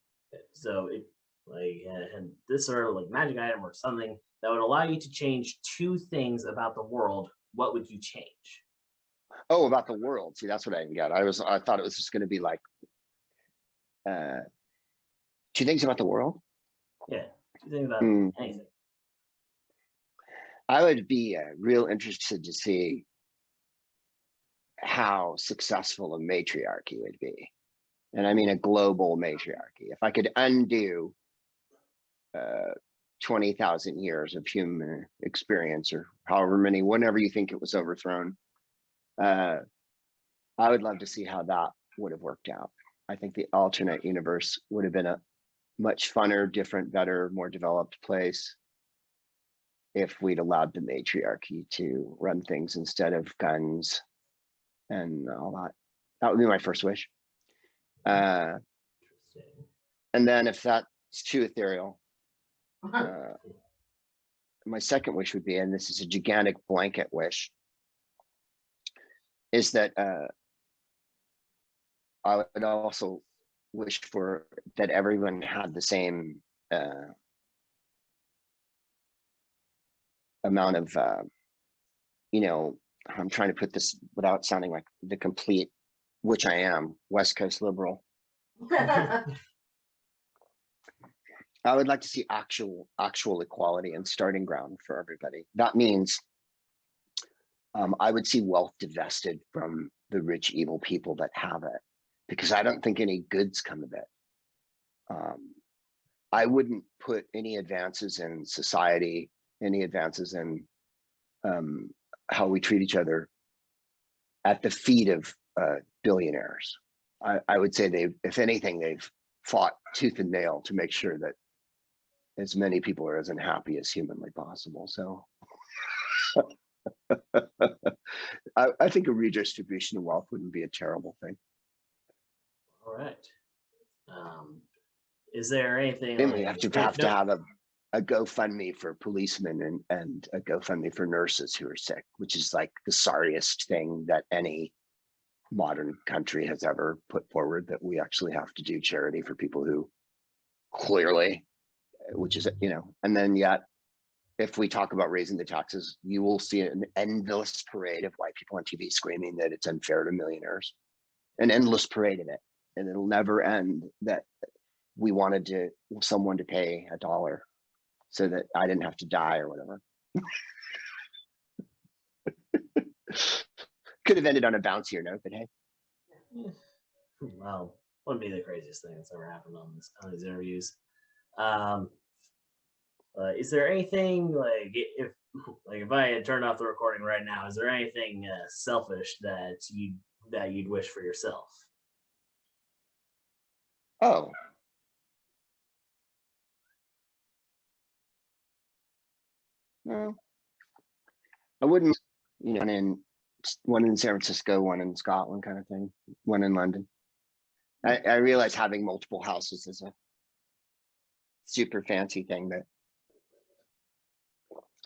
So it and this sort of like magic item or something that would allow you to change 2 things about the world, what would you change? Oh, about the world. See, that's what I didn't get. I thought it was just going to be like 2 things about the world. Yeah, 2 things about anything. I would be real interested to see how successful a matriarchy would be. And I mean a global matriarchy. If I could undo 20,000 years of human experience, or however many, whenever you think it was overthrown, I would love to see how that would have worked out. I think the alternate universe would have been a much funner, different, better, more developed place if we'd allowed the matriarchy to run things instead of guns and all that. That would be my first wish. And then if that's too ethereal, my second wish would be, and this is a gigantic blanket wish, is that I would also wish for that everyone had the same amount of, I'm trying to put this without sounding like the complete, which I am, West Coast liberal. I would like to see actual equality and starting ground for everybody. That means I would see wealth divested from the rich, evil people that have it, because I don't think any goods come of it. I wouldn't put any advances in society, any advances in how we treat each other at the feet of billionaires. I would say if anything, they've fought tooth and nail to make sure that as many people are as unhappy as humanly possible. So I think a redistribution of wealth wouldn't be a terrible thing. All right. Is there anything? Then we have to have a GoFundMe for policemen and a GoFundMe for nurses who are sick, which is like the sorriest thing that any modern country has ever put forward, that we actually have to do charity for people who clearly, which is, and then yet, if we talk about raising the taxes, you will see an endless parade of white people on TV screaming that it's unfair to millionaires, an endless parade of it. And it'll never end that we wanted someone to pay $1 so that I didn't have to die or whatever. Could have ended on a bouncier note, but hey. Well, wouldn't be the craziest thing that's ever happened on these interviews. Is there anything if I had turned off the recording right now, is there anything selfish that you'd wish for yourself? Oh. No. I wouldn't, one in San Francisco, one in Scotland kind of thing, one in London. I realize having multiple houses is a super fancy thing that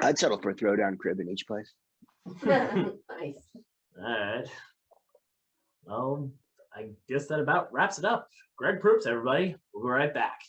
I'd settle for a throwdown crib in each place. Nice. All right. Well, I guess that about wraps it up. Greg Proops, everybody. We'll be right back.